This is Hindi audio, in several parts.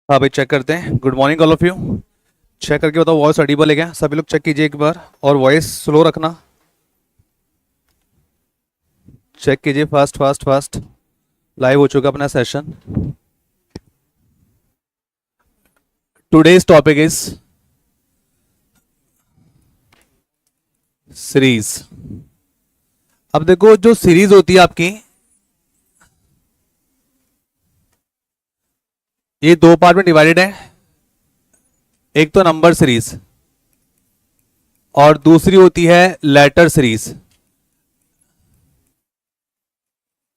हाँ भाई, चेक करते हैं। Good morning all of you. Check करके बताओ वॉइस ऑडिबल है क्या? सभी लोग चेक कीजिए एक बार, और वॉइस स्लो रखना। चेक कीजिए, फास्ट फास्ट फास्ट। लाइव हो चुका अपना session. Today's topic is series. अब देखो, जो सीरीज होती है आपकी, ये दो पार्ट में डिवाइडेड है। एक तो नंबर सीरीज और दूसरी होती है लेटर सीरीज।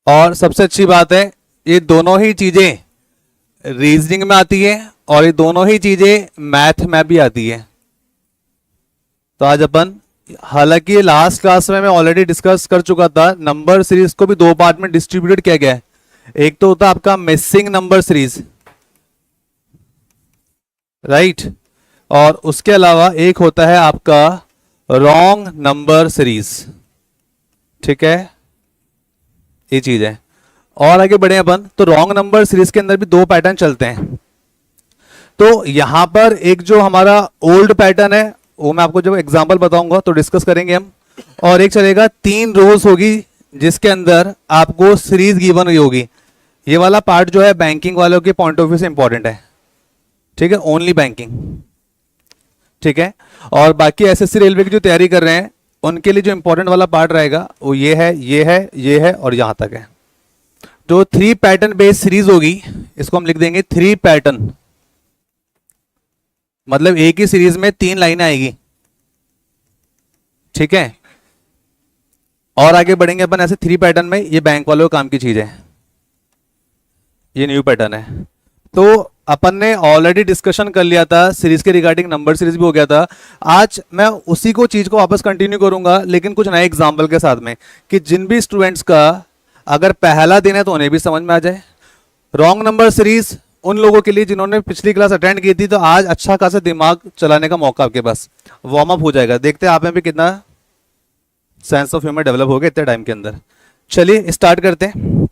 और सबसे अच्छी बात है, ये दोनों ही चीजें रीजनिंग में आती है और ये दोनों ही चीजें मैथ में भी आती है। तो आज अपन, हालांकि लास्ट क्लास में मैं ऑलरेडी डिस्कस कर चुका था, नंबर सीरीज को भी दो पार्ट में डिस्ट्रीब्यूटेड किया गया है। एक तो होता है आपका मिसिंग नंबर सीरीज, राइट, और उसके अलावा एक होता है आपका रॉन्ग नंबर सीरीज। ठीक है, ये चीज है। और आगे बढ़े अपन, तो रॉन्ग नंबर सीरीज के अंदर भी दो पैटर्न चलते हैं। तो यहां पर एक जो हमारा ओल्ड पैटर्न है, वो मैं आपको जब एग्जांपल बताऊंगा तो डिस्कस करेंगे हम। और एक चलेगा, 3 रोज होगी जिसके अंदर आपको सीरीज गिवन हुई होगी। ये वाला पार्ट जो है बैंकिंग वालों के पॉइंट ऑफ व्यू से इंपॉर्टेंट है। ठीक है, ओनली बैंकिंग। ठीक है, और बाकी एसएससी रेलवे की जो तैयारी कर रहे हैं उनके लिए जो इंपॉर्टेंट वाला पार्ट रहेगा वो ये है, ये है, ये है और यहां तक है। जो 3 पैटर्न बेस्ड सीरीज होगी, इसको हम लिख देंगे 3 पैटर्न। मतलब एक ही सीरीज में 3 लाइनें आएगी। ठीक है, और आगे बढ़ेंगे अपन ऐसे 3 पैटर्न में। ये बैंक वालों के काम की चीज है, ये न्यू पैटर्न है। तो अपन ने ऑलरेडी डिस्कशन कर लिया था सीरीज के रिगार्डिंग, नंबर सीरीज भी हो गया था। आज मैं उसी को चीज को वापस कंटिन्यू करूंगा, लेकिन कुछ नए एग्जांपल के साथ में, कि जिन भी स्टूडेंट्स का अगर पहला दिन है तो उन्हें भी समझ में आ जाए। रॉन्ग नंबर सीरीज उन लोगों के लिए जिन्होंने पिछली क्लास अटेंड की थी, तो आज अच्छा खासा दिमाग चलाने का मौका आपके पास, वार्म अप हो जाएगा। देखते हैं आप में भी कितना सेंस ऑफ ह्यूमर डेवलप हो गया इतने टाइम के अंदर। चलिए स्टार्ट करते हैं।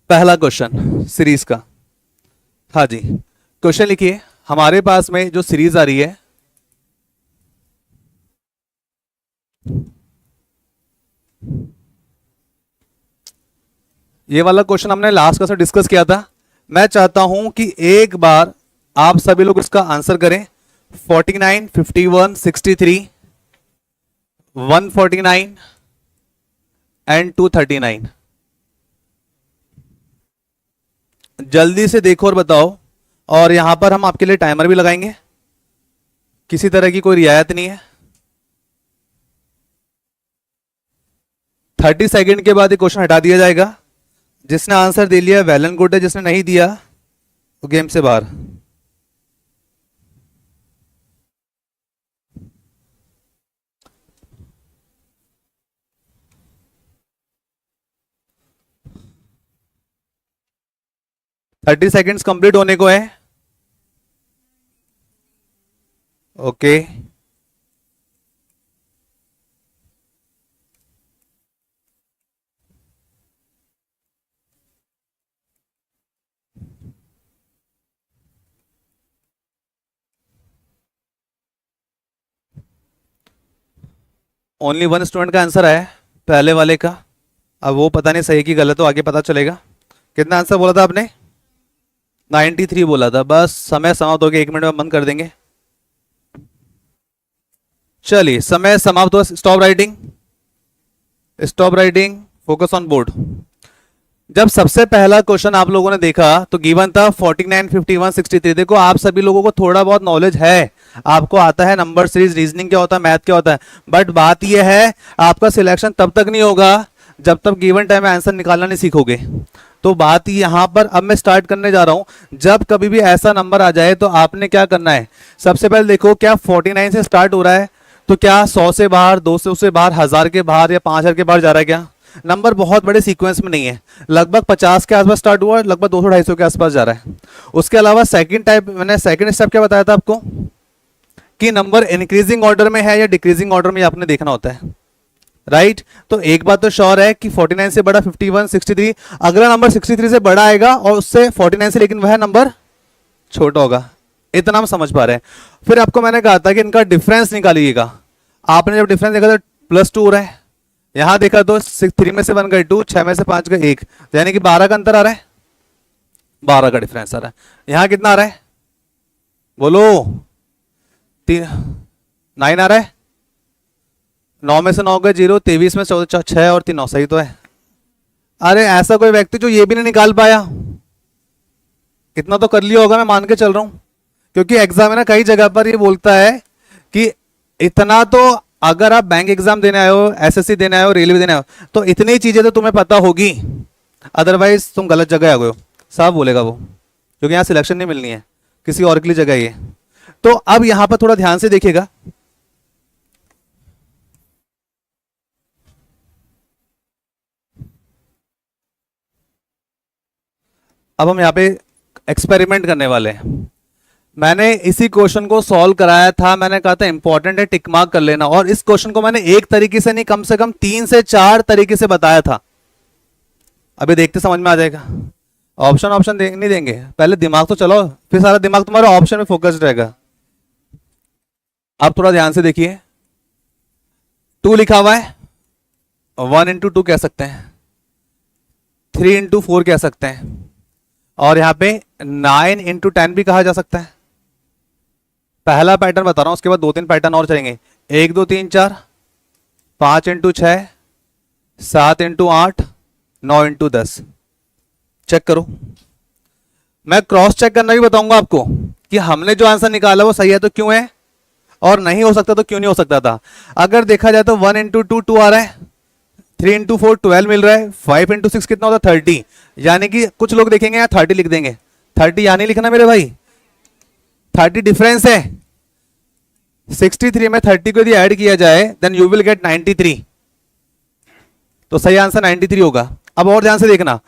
पहला क्वेश्चन सीरीज का। हाँ जी, क्वेश्चन लिखिए। हमारे पास में जो सीरीज आ रही है, ये वाला क्वेश्चन हमने लास्ट क्लास में डिस्कस किया था। मैं चाहता हूं कि एक बार आप सभी लोग इसका आंसर करें। 49, 51, 63, 149 एंड 239। जल्दी से देखो और बताओ। और यहां पर हम आपके लिए टाइमर भी लगाएंगे, किसी तरह की कोई रियायत नहीं है। 30 सेकंड के बाद ये क्वेश्चन हटा दिया जाएगा। जिसने आंसर दे लिया वेल एंड गुड है, जिसने नहीं दिया वो गेम से बाहर। थर्टी सेकेंड्स कंप्लीट होने को है। ओके, ओनली 1 स्टूडेंट का आंसर है पहले वाले का। अब वो पता नहीं सही की गलत, तो आगे पता चलेगा। कितना आंसर बोला था आपने? 93 बोला था। बस समय समाप्त हो गया, 1 मिनट में बंद कर देंगे। चलिए, समय समाप्त हुआ। Stop writing, stop writing, focus on board. जब सबसे पहला क्वेश्चन आप लोगों ने देखा तो गिवन था 49, 51, 63। देखो, आप सभी लोगों को थोड़ा बहुत नॉलेज है, आपको आता है नंबर सीरीज, रीजनिंग क्या होता है, मैथ क्या होता है। बट बात यह है, आपका सिलेक्शन तब तक नहीं होगा जब तक गिवन टाइम में आंसर निकालना नहीं सीखोगे। तो बात यहां पर अब मैं स्टार्ट करने जा रहा हूं। जब कभी भी ऐसा नंबर आ जाए तो आपने क्या करना है, सबसे पहले देखो क्या 49 से स्टार्ट हो रहा है, तो क्या 100 से बाहर, 200 से बाहर, 1000 के बाहर या 5000 के बाहर जा रहा है क्या? नंबर बहुत बड़े सीक्वेंस में नहीं है, लगभग 50 के आसपास स्टार्ट हुआ, लगभग 200-250 के आसपास जा रहा है। उसके अलावा सेकंड टाइप, मैंने सेकंड स्टेप क्या बताया था आपको, कि नंबर इंक्रीजिंग ऑर्डर में है या डिक्रीजिंग ऑर्डर में, आपने देखना होता है, राइट। तो एक बात तो श्योर है कि 49 से बड़ा 51, 63। अगला नंबर 63 से बड़ा आएगा और उससे 49 से, लेकिन वह नंबर छोटा होगा, इतना हम समझ पा रहे हैं। फिर आपको मैंने कहा था कि इनका डिफरेंस निकालिएगा। आपने जब डिफरेंस देखा तो +2 हो रहा है, यहां देखा तो 3 में से 1 गए 2, 6 में से 5 गए 1, यानी कि 12 का अंतर आ रहा है, 12 का डिफरेंस आ रहा है। यहां कितना आ रहा है बोलो? 9 आ रहा है। 9 में से 9 गए 0, 23 में 14 6 और 3 9, सही तो है। अरे ऐसा कोई व्यक्ति जो ये भी नहीं निकाल पाया, इतना तो कर लिया होगा, मैं मान के चल रहा हूं, क्योंकि एग्जाम है ना, कई जगह पर ये बोलता है कि इतना तो, अगर आप बैंक एग्जाम देने आए हो, एसएससी देने आए हो, रेलवे देने आए हो, तो इतनी चीजें तो तुम्हें पता होगी, अदरवाइज तुम गलत जगह आ गए हो, साफ बोलेगा वो, क्योंकि यहाँ सिलेक्शन नहीं मिलनी है, किसी और के लिए जगह ये। तो अब यहां पर थोड़ा ध्यान से देखिएगा, अब हम यहाँ पे एक्सपेरिमेंट करने वाले हैं। मैंने इसी क्वेश्चन को सॉल्व कराया था, मैंने कहा था इंपॉर्टेंट है, टिक मार्क कर लेना। और इस क्वेश्चन को मैंने एक तरीके से नहीं, कम से कम 3 से 4 तरीके से बताया था। अभी देखते समझ में आ जाएगा। ऑप्शन नहीं देंगे, पहले दिमाग तो चलाओ, फिर सारा दिमाग तुम्हारा ऑप्शन में फोकस्ड रहेगा। अब थोड़ा ध्यान से देखिए, 2 लिखा हुआ है, 1 इंटू 2 कह सकते हैं, 3 इंटू 4 कह सकते हैं, और यहां पे 9 इंटू 10 भी कहा जा सकता है। पहला पैटर्न बता रहा हूं, उसके बाद 2-3 पैटर्न और चलेंगे। 1 2 3 4, 5 इंटू 6, 7 इंटू 8, 9 इंटू 10। चेक करो, मैं क्रॉस चेक करना भी बताऊंगा आपको कि हमने जो आंसर निकाला वो सही है तो क्यों है, और नहीं हो सकता तो क्यों नहीं हो सकता था। अगर देखा जाए तो 1 इंटू 2 2 आ रहा है, 3 इंटू 4 12 मिल रहा है, 5 इंटू 6 कितना होता है 30, यानी कि कुछ लोग देखेंगे यहाँ 30 लिख देंगे, 30 यहाँ नहीं लिखना मेरे भाई, 30 डिफरेंस है। 63 में 30 को यदि ऐड किया जाए देन यू विल गेट 93, तो सही आंसर 93 होगा। अब और ध्यान से देखना,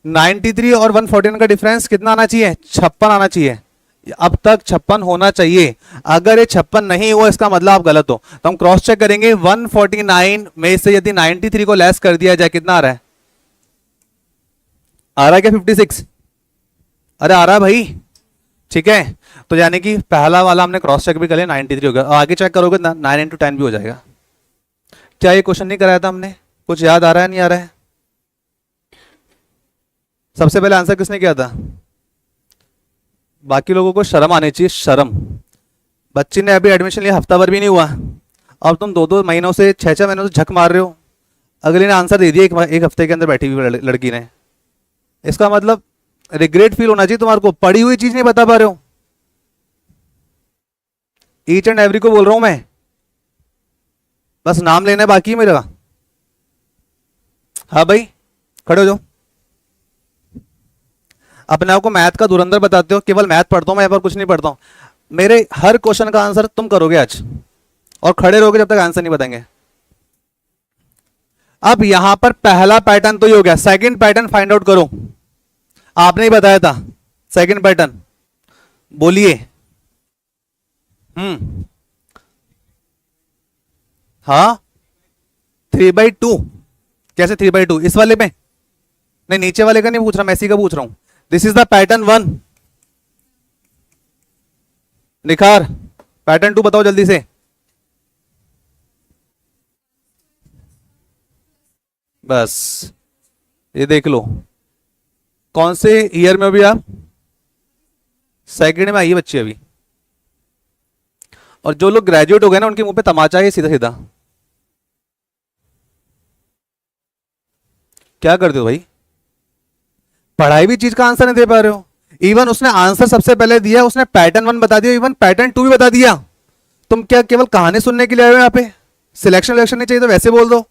93 और 149 का डिफरेंस कितना आना चाहिए? 56 आना चाहिए। अब तक 56 होना चाहिए, अगर ये 56 नहीं हुआ इसका मतलब आप गलत हो। तो हम क्रॉस चेक करेंगे, 149 में से यदि 93 को लेस कर दिया जाए कितना आ रहा है? आ रहा है क्या 56? अरे आ रहा है भाई, ठीक है। तो यानी कि पहला वाला हमने क्रॉस चेक भी कर लिया, 93 हो गया। आगे चेक करोगे 9 इंटू 10 भी हो जाएगा। क्या ये क्वेश्चन नहीं कराया था हमने? कुछ याद आ रहा है नहीं आ रहा है? सबसे पहले आंसर किसने किया था? बाकी लोगों को शर्म आनी चाहिए, शर्म। बच्ची ने अभी एडमिशन लिया, हफ्ता भर भी नहीं हुआ, और तुम 2-2 महीनों से 6-6 महीनों से झक मार रहे हो। अगले ने आंसर दे दिया एक हफ्ते के अंदर बैठी हुई लड़की ने। इसका मतलब रिग्रेट फील होना चाहिए तुम्हारे को, पढ़ी हुई चीज नहीं बता पा रहे हो। ईच एंड एवरी को बोल रहा हूं मैं, बस नाम लेना बाकी है मेरा। हाँ भाई खड़े हो जाओ। अपने आप को मैथ का धुरंधर बताते हो, केवल मैथ पढ़ता हूं मैं, पर कुछ नहीं पढ़ता हूं। मेरे हर क्वेश्चन का आंसर तुम करोगे आज, और खड़े रहोगे जब तक आंसर नहीं बताएंगे। अब यहां पर पहला पैटर्न तो ये हो गया, सेकंड पैटर्न फाइंड आउट करो। आपने ही बताया था सेकंड पैटर्न, बोलिए। हाँ 3/2, कैसे 3/2? इस वाले में नहीं, नीचे वाले का नहीं पूछ रहा मैं, इसी का पूछ रहा हूं। This is the pattern 1। निखार पैटर्न 2 बताओ जल्दी से। बस ये देख लो, कौन से ईयर में अभी आप? सेकंड में आई है बच्ची अभी। और जो लोग ग्रेजुएट हो गए ना, उनके मुंह पे तमाचा है सीधा सीधा। क्या करते हो भाई? पढ़ाई भी चीज का आंसर नहीं दे पा रहे हो। इवन उसने आंसर सबसे पहले दिया, उसने पैटर्न 1 बता दिया, इवन पैटर्न 2 भी बता दिया। तुम क्या केवल कहानी सुनने के लिए आए हो यहाँ पे? सिलेक्शन नहीं चाहिए तो वैसे बोल दो।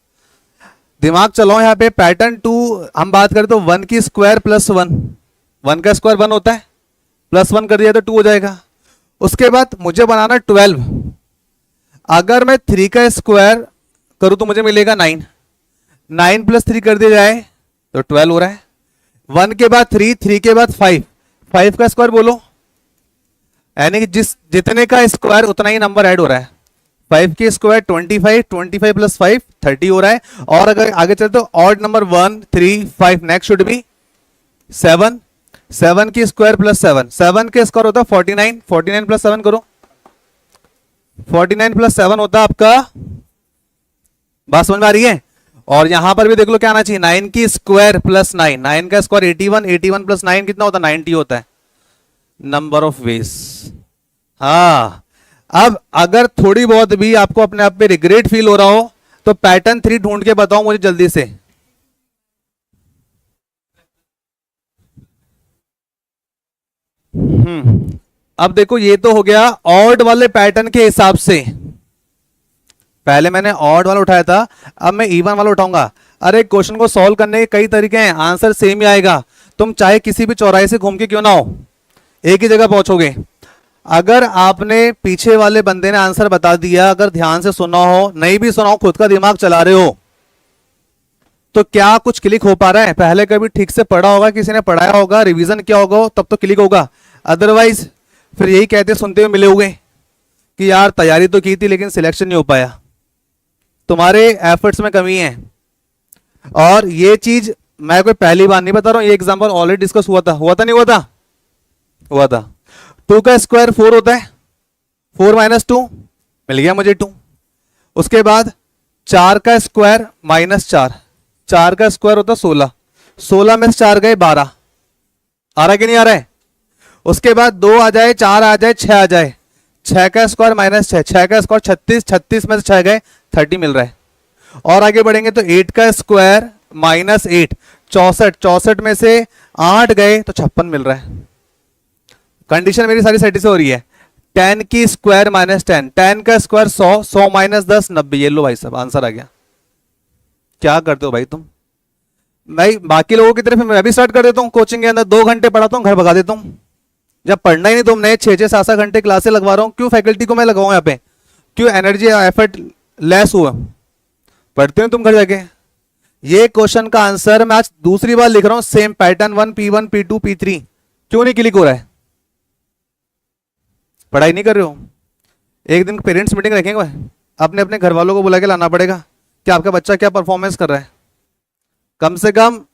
दिमाग चलाओ यहाँ पे। पैटर्न 2 हम बात करें तो 1 की स्क्वायर प्लस 1, 1 का स्क्वायर 1 होता है, प्लस 1 कर दिया तो 2 हो जाएगा। उसके बाद मुझे बनाना 12। अगर मैं 3 का स्क्वायर करूं तो मुझे मिलेगा 9, 9 प्लस 3 कर दिया जाए तो 12 हो रहा है। 1 के बाद 3, 3 के बाद 5, 5 का स्क्वायर बोलो, यानी कि जितने का स्क्वायर उतना ही नंबर ऐड हो रहा है। 5 के स्क्वायर 25, 25 प्लस 5 30 हो रहा है। और अगर आगे चलते तो odd number 1 3 5, next should be 7, 7 की स्क्वायर प्लस 7, 7 के स्क्वायर होता है 49, 49 प्लस 7 करो, 49 प्लस 7 होता है आपका, बात समझ में आ रही है। और यहां पर भी देख लो क्या आना चाहिए, 9 की स्क्वायर प्लस 9, 9 का स्क्वायर 81, 81 प्लस 9 कितना होता है 90 होता है, नंबर ऑफ वेज। हाँ, अब अगर थोड़ी बहुत भी आपको अपने आप पे रिग्रेट फील हो रहा हो तो पैटर्न 3 ढूंढ के बताओ मुझे जल्दी से। अब देखो ये तो हो गया ऑड वाले पैटर्न के हिसाब से, पहले मैंने ऑड वाला उठाया था, अब मैं इवन वाला उठाऊंगा। अरे क्वेश्चन को सॉल्व करने के कई तरीके हैं, आंसर सेम ही आएगा, तुम चाहे किसी भी चौराहे से घूम के क्यों ना हो एक ही जगह पहुंचोगे। अगर आपने पीछे वाले बंदे ने आंसर बता दिया, अगर ध्यान से सुना हो, नहीं भी सुना हो, खुद का दिमाग चला रहे हो, तो क्या कुछ क्लिक हो पा रहा है? पहले कभी ठीक से पढ़ा होगा, किसी ने पढ़ाया होगा, रिवीजन किया होगा, तब तो क्लिक होगा, अदरवाइज फिर यही कहते सुनते हुए मिले हुए कि यार तैयारी तो की थी लेकिन सिलेक्शन नहीं हो पाया। तुम्हारे एफर्ट्स में कमी है। और ये चीज मैं कोई पहली बार नहीं बता रहा हूं, ये एग्जांपल ऑलरेडी डिस्कस हुआ था नहीं हुआ था? हुआ था। 2 का स्क्वायर 4 होता है, 4 माइनस 2 मिल गया मुझे 2। उसके बाद 4 का स्क्वायर माइनस 4, 4 का स्क्वायर होता है 16, 16 में से 4 गए 12, आ रहा कि नहीं आ रहा है? उसके बाद 2 आ जाए, 4 आ जाए, 6 आ जाए, 6 का स्क्वायर माइनस 6, 6 का स्क्वायर 36, 36 में से 6 गए 30 मिल रहा है। और आगे बढ़ेंगे तो 8 का स्क्वायर माइनस 8, 64, 64 में से 8 गए तो 56 मिल रहा है। कंडीशन मेरी सारी सेटिस्फाई हो रही है। 10 की स्क्वायर माइनस 10, 10 का स्क्वायर 100, 100 माइनस 10 90, ये लो भाई साहब आंसर आ गया। क्या करते हो भाई तुम? भाई बाकी लोगों की तरफ मैं भी स्टार्ट कर देता हूँ, कोचिंग के अंदर 2 घंटे पढ़ाता हूँ, घर भगा देता हूँ। जब पढ़ना ही नहीं तुमने 6-6 7-7 घंटे क्लासे लगवा रहा हूँ, क्यों फैकल्टी को मैं लगाऊं यहाँ पे? क्यों एनर्जी एफर्ट लेस हुआ? पढ़ते हो तुम घर जाके। ये क्वेश्चन का आंसर मैं आज दूसरी बार लिख रहा हूं, same pattern 1 P1 P2 P3, क्यों नहीं क्लिक हो रहा है? पढ़ाई नहीं कर रहे हो? एक दिन पेरेंट्स मीटिंग रखेंगे, अपने अपने घर वालों को बुला के लाना पड़ेगा कि आपका बच्चा क्या परफॉर्मेंस कर रहा है। कम से कम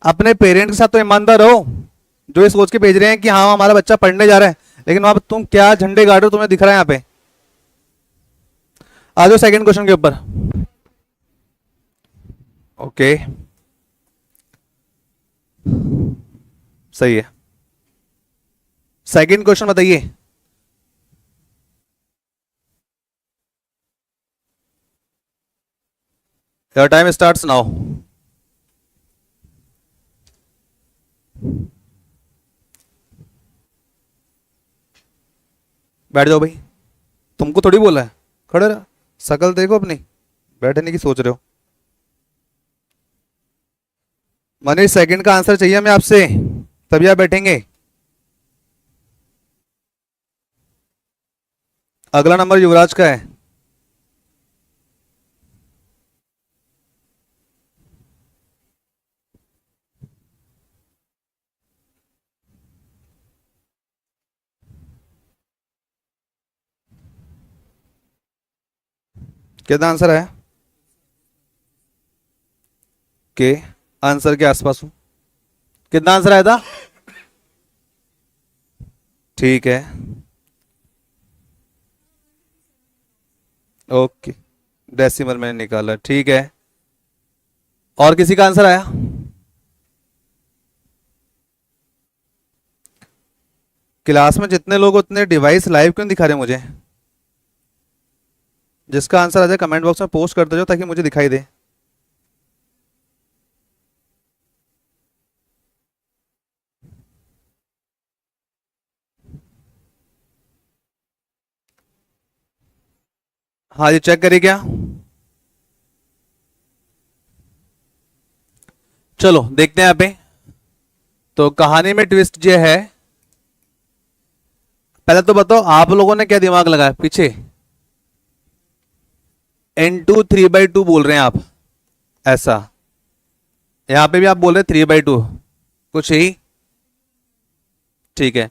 अपने पेरेंट्स के साथ तो ईमानदार रहो, जो ये सोच के भेज रहे हैं कि हाँ हमारा बच्चा पढ़ने जा रहा है, लेकिन वहां तुम क्या झंडे गाड़ रहे हो तुम्हें दिख रहा है यहाँ पे। आ जाओ सेकंड क्वेश्चन के ऊपर। ओके सही है। सेकंड क्वेश्चन बताइए। Your time starts now. बैठ जाओ भाई, तुमको थोड़ी बोला है, खड़े रहो, शकल देखो अपनी, बैठने की सोच रहे हो। मनीष सेकंड का आंसर चाहिए हमें आपसे, तभी आप बैठेंगे। अगला नंबर युवराज का है। कितना आंसर है? के आंसर के आसपास हूं। कितना आंसर आया था? ठीक है ओके, डेसिमल मैंने निकाला, ठीक है। और किसी का आंसर आया? क्लास में जितने लोग उतने डिवाइस लाइव क्यों दिखा रहे हैं मुझे? जिसका आंसर आ जाए कमेंट बॉक्स में पोस्ट करते जाओ ताकि मुझे दिखाई दे। हाँ जी चेक करिए क्या। चलो देखते हैं यहाँ पे। तो कहानी में ट्विस्ट ये है, पहले तो बताओ आप लोगों ने क्या दिमाग लगाया पीछे? N2 3/2 बोल रहे हैं आप, ऐसा यहां पे भी आप बोल रहे 3/2, कुछ ही ठीक है।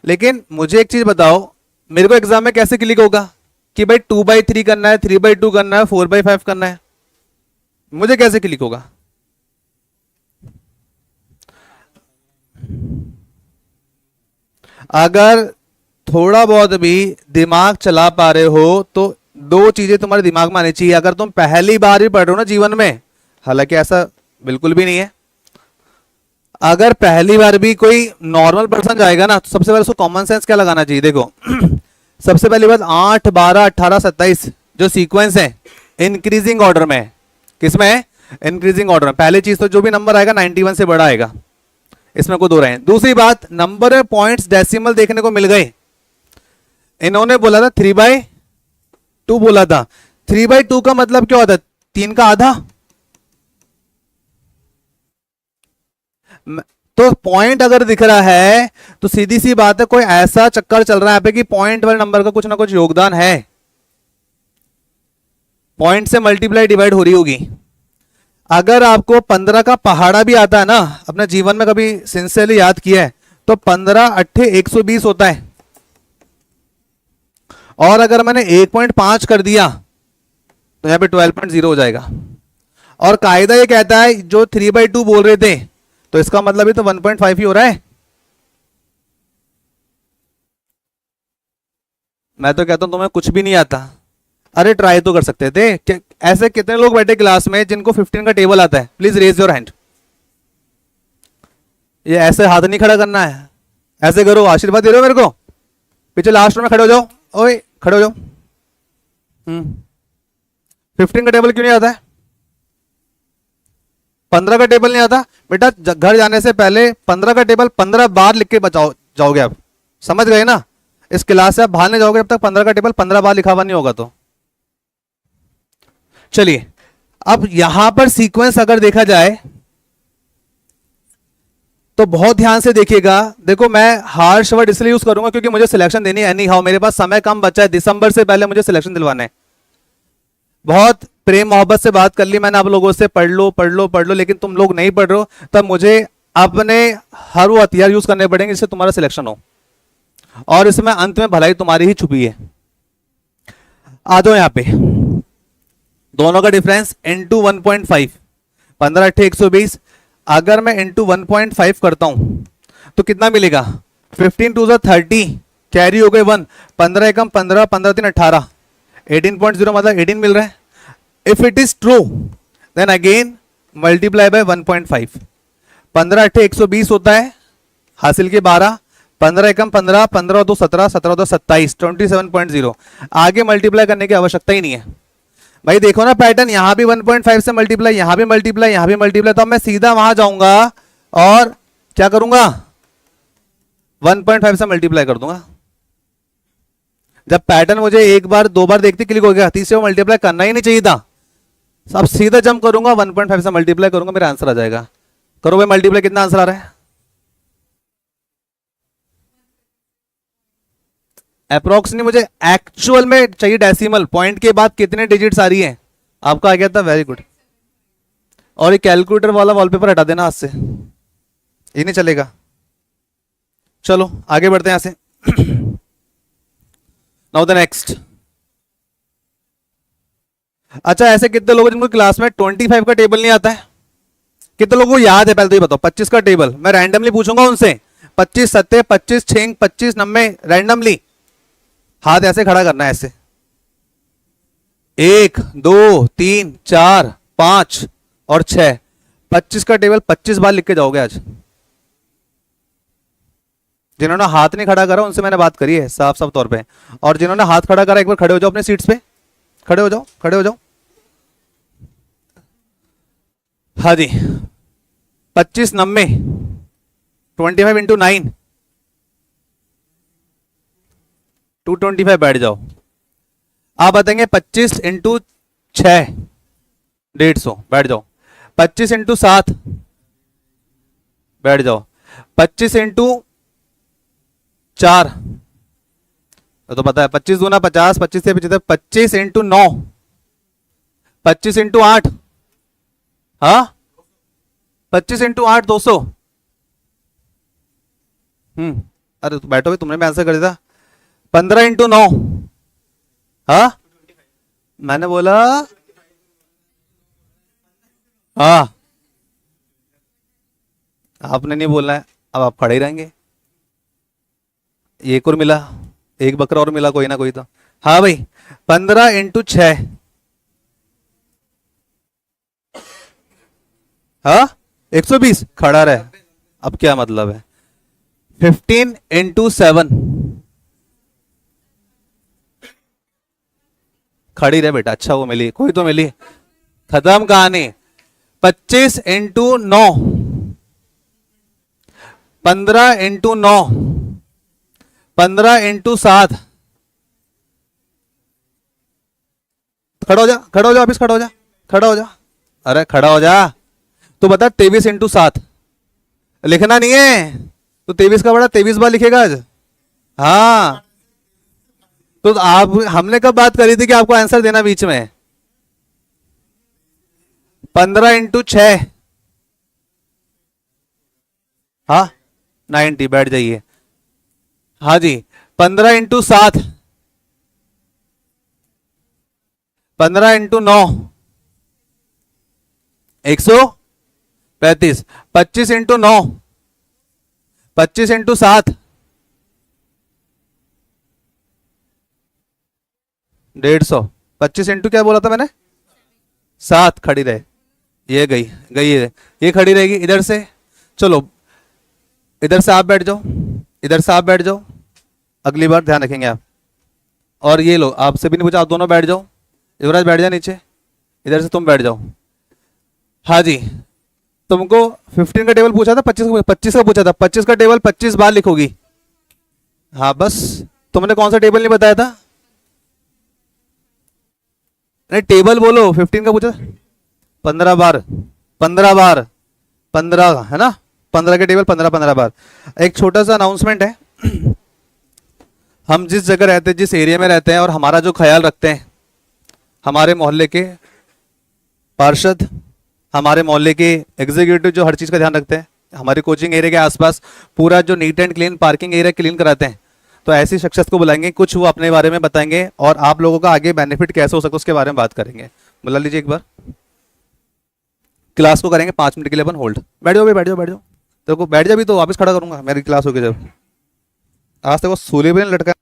लेकिन मुझे एक चीज बताओ, मेरे को एग्जाम में कैसे क्लिक होगा कि भाई 2/3 करना है, 3/2 करना है, 4/5 करना है? मुझे कैसे क्लिक होगा? अगर थोड़ा बहुत भी दिमाग चला पा रहे हो तो दो चीजें तुम्हारे दिमाग में आनी चाहिए। अगर तुम पहली बार भी पढ़ रहे हो ना जीवन में, हालांकि ऐसा बिल्कुल भी नहीं है, अगर पहली बार भी कोई नॉर्मल पर्सन जाएगा ना तो सबसे पहले उसको कॉमन सेंस क्या लगाना चाहिए। देखो सबसे पहली बात 8 12 18 27 जो सीक्वेंस है इंक्रीजिंग ऑर्डर में है। किसमें है? इंक्रीजिंग ऑर्डर में। पहली चीज तो जो भी नंबर आएगा 91 से बड़ा आएगा, इसमें कोई दो रहे हैं। दूसरी बात नंबर में पॉइंट्स डेसिमल देखने को मिल गए। इन्होंने बोला था 3/2 बोला था। 3/2 का मतलब क्या होता है? 3 का आधा। तो पॉइंट अगर दिख रहा है तो सीधी सी बात है कोई ऐसा चक्कर चल रहा है यहाँ पे कि पॉइंट वाले नंबर का कुछ ना कुछ योगदान है, पॉइंट से मल्टीप्लाई डिवाइड हो रही होगी। अगर आपको 15 का पहाड़ा भी आता है ना, अपने जीवन में कभी सिंसियरली याद किया है तो 15 अट्ठे 120 होता है। और अगर मैंने 1.5 कर दिया तो यहां पे 12.0 हो जाएगा। और कायदा ये कहता है जो 3/2 बोल रहे थे तो इसका मतलब ही तो 1.5 ही हो रहा है। मैं तो कहता हूं तुम्हें कुछ भी नहीं आता, अरे ट्राई तो कर सकते थे। ऐसे कितने लोग बैठे क्लास में जिनको 15 का टेबल आता है? Please raise your hand. ये ऐसे हाथ नहीं खड़ा करना है, ऐसे करो। आशीर्वाद दे रहे हो मेरे को? पीछे लास्ट में खड़े हो जाओ। ओए खड़े हो जाओ। 15 का टेबल क्यों नहीं आता है? 15 का टेबल नहीं आता बेटा? घर जाने से पहले 15 का टेबल 15 बार लिख के बचाओ जाओगे आप। समझ गए ना? इस क्लास से आप बाहर नहीं जाओगे जब तक 15 का टेबल 15 बार लिखा हुआ नहीं होगा। तो चलिए अब यहां पर सीक्वेंस अगर देखा जाए तो बहुत ध्यान से देखिएगा। देखो मैं हार्श वर्ड इसलिए यूज करूंगा क्योंकि मुझे सिलेक्शन देनी है। एनी हाउ मेरे पास समय कम बचा है, दिसंबर से पहले मुझे सिलेक्शन दिलवाना है। बहुत प्रेम मोहब्बत से बात कर ली मैंने आप लोगों से, पढ़ लो पढ़ लो पढ़ लो, लेकिन तुम लोग नहीं पढ़ रहे हो। तब मुझे अपने हर वो हथियार यूज करने पड़ेंगे जिससे तुम्हारा सिलेक्शन हो, और इसमें अंत में भलाई तुम्हारी ही छुपी है। आ जाओ यहां पे, दोनों का डिफरेंस इंटू 1.5, 15 अट्ठे 120। अगर मैं इंटू 1.5 करता हूं तो कितना मिलेगा? 15 टू 30 कैरी हो गए 1, 15 एकम 15, 15 3 18, 18.0 मतलब 18 मिल रहा है। If it is true then again multiply by 1.5। 15 अट्ठे 120 होता है, हासिल के 12, 15 एकम 15, 15 2 17, 17 2 27, 27.0। आगे मल्टीप्लाई करने की आवश्यकता ही नहीं है भाई। देखो ना पैटर्न, यहां भी 1.5 से मल्टीप्लाई, यहां भी मल्टीप्लाई, यहां भी मल्टीप्लाई। तो अब मैं सीधा वहां जाऊंगा और क्या करूंगा? 1.5 से मल्टीप्लाई कर दूंगा। जब पैटर्न मुझे एक बार दो बार देखते क्लिक हो गया, तीसरे को मल्टीप्लाई करना ही नहीं चाहिए था। अब सीधा जंप करूंगा 1.5 से मल्टीप्लाई करूंगा, मेरा आंसर आ जाएगा। करो भाई मल्टीप्लाई, कितना आंसर आ रहा है? अप्रोक्स नहीं, मुझे एक्चुअल में चाहिए डेसिमल। पॉइंट के बाद कितने डिजिट्स आ रही हैं? आपका आ गया था, वेरी गुड। और ये कैलकुलेटर वाला वॉलपेपर हटा देना हाथ से, ये नहीं चलेगा। चलो आगे बढ़ते हैं यहां से। Now the next. अच्छा ऐसे कितने लोग जिनको क्लास में 25 का टेबल नहीं आता है? कितने लोगों को याद है? पहले तो ये बताओ। 25 का टेबल मैं रैंडमली पूछूंगा उनसे। 25 सत्ते 25 छिंग 25 नब्बे, रैंडमली हाथ ऐसे खड़ा करना है, ऐसे 1 2 3 4 5 और 6। 25 का टेबल 25 बार लिख के जाओगे आज। जिन्होंने हाथ नहीं खड़ा करा उनसे मैंने बात करी है साफ साफ तौर पे। और जिन्होंने हाथ खड़ा करा एक बार खड़े हो जाओ अपने सीट्स पे, खड़े हो जाओ, खड़े हो जाओ। हाँ जी, 25 नब्बे, 25 इंटू 9, 225। बैठ जाओ। आप बताएंगे 25 इंटू 6, 150। बैठ जाओ। 25 इंटू 7, बैठ जाओ। 25 इंटू 4 तो पता है, 25 दूना 50, 25 से 75। 25 इंटू 9, 25 इंटू 8, हाँ 25 इंटू 8 200। अरे तो बैठो भाई, तुमने भी आंसर कर दिया। 15 इंटू 9, हाँ मैंने बोला हाँ, आपने नहीं बोलना है, अब आप खड़े ही रहेंगे। ये एक और मिला, एक बकरा और मिला कोई ना कोई तो। हाँ भाई, 15 × 6। हाँ, 120 खड़ा रहे। अब क्या मतलब है? 15 × 7। खड़ी रहे बेटा। अच्छा वो मिली, कोई तो मिली। खत्म कहानी। 25 × 9। 15 × 9। 15 × 7। खड़ा हो जा, खड़ा हो जा, वापिस खड़ा हो जा, खड़ा हो जा। अरे खड़ा हो जा। तो बता, 23 × 7 लिखना नहीं है तो 23 का बड़ा 23 बार लिखेगा आज। हाँ, तो आप, हमने कब बात करी थी कि आपको आंसर देना बीच में? 15 × 6। हाँ, 90। बैठ जाइए। हाँ जी। 15 × 7। 15 × 9। 135। 25 × 9। 25 × 7। 150। 25 क्या बोला था मैंने? 7। खड़ी रहे। ये गई, गई ये खड़ी रहेगी इधर से। चलो, इधर से आप बैठ जाओ, इधर से आप बैठ जाओ। अगली बार ध्यान रखेंगे आप। और ये लो, आपसे भी नहीं पूछा, आप दोनों बैठ जाओ। युवराज बैठ जा नीचे। इधर से तुम बैठ जाओ। हाँ जी। तुमको 15 का टेबल पूछा था, 25 का पूछा था। 25 का टेबल 25 बार लिखोगी। हाँ बस। तुमने कौन सा टेबल नहीं बताया था? नहीं, टेबल बोलो। 15 का पूछा। 15 बार। 15 बार। 15 है ना? 15 के टेबल 15 बार। एक छोटा सा अनाउंसमेंट है। हम जिस जगह रहते हैं, जिस एरिया में रहते हैं, और हमारा जो ख्याल रखते हैं, हमारे मोहल्ले के पार्षद, हमारे मोहल्ले के एग्जीक्यूटिव जो हर चीज़ का ध्यान रखते हैं, हमारे कोचिंग एरिया के आसपास पूरा जो neat and clean parking area clean कराते हैं, तो ऐसी शख्सियत को बुलाएंगे, कुछ वो अपने बारे में बताएंगे और आप लोगों का आगे बेनिफिट कैसे हो सकता है उसके बारे में बात करेंगे। बुला लीजिए एक बार। क्लास को करेंगे 5 मिनट के लिए अपन होल्ड। बैठ जाओ भाई, बैठ जाओ, बैठ जाओ। देखो बैठ जा, भी तो वापस खड़ा करूंगा मेरी क्लास होगी जब। आज तक वो सूली भी नहीं लटका।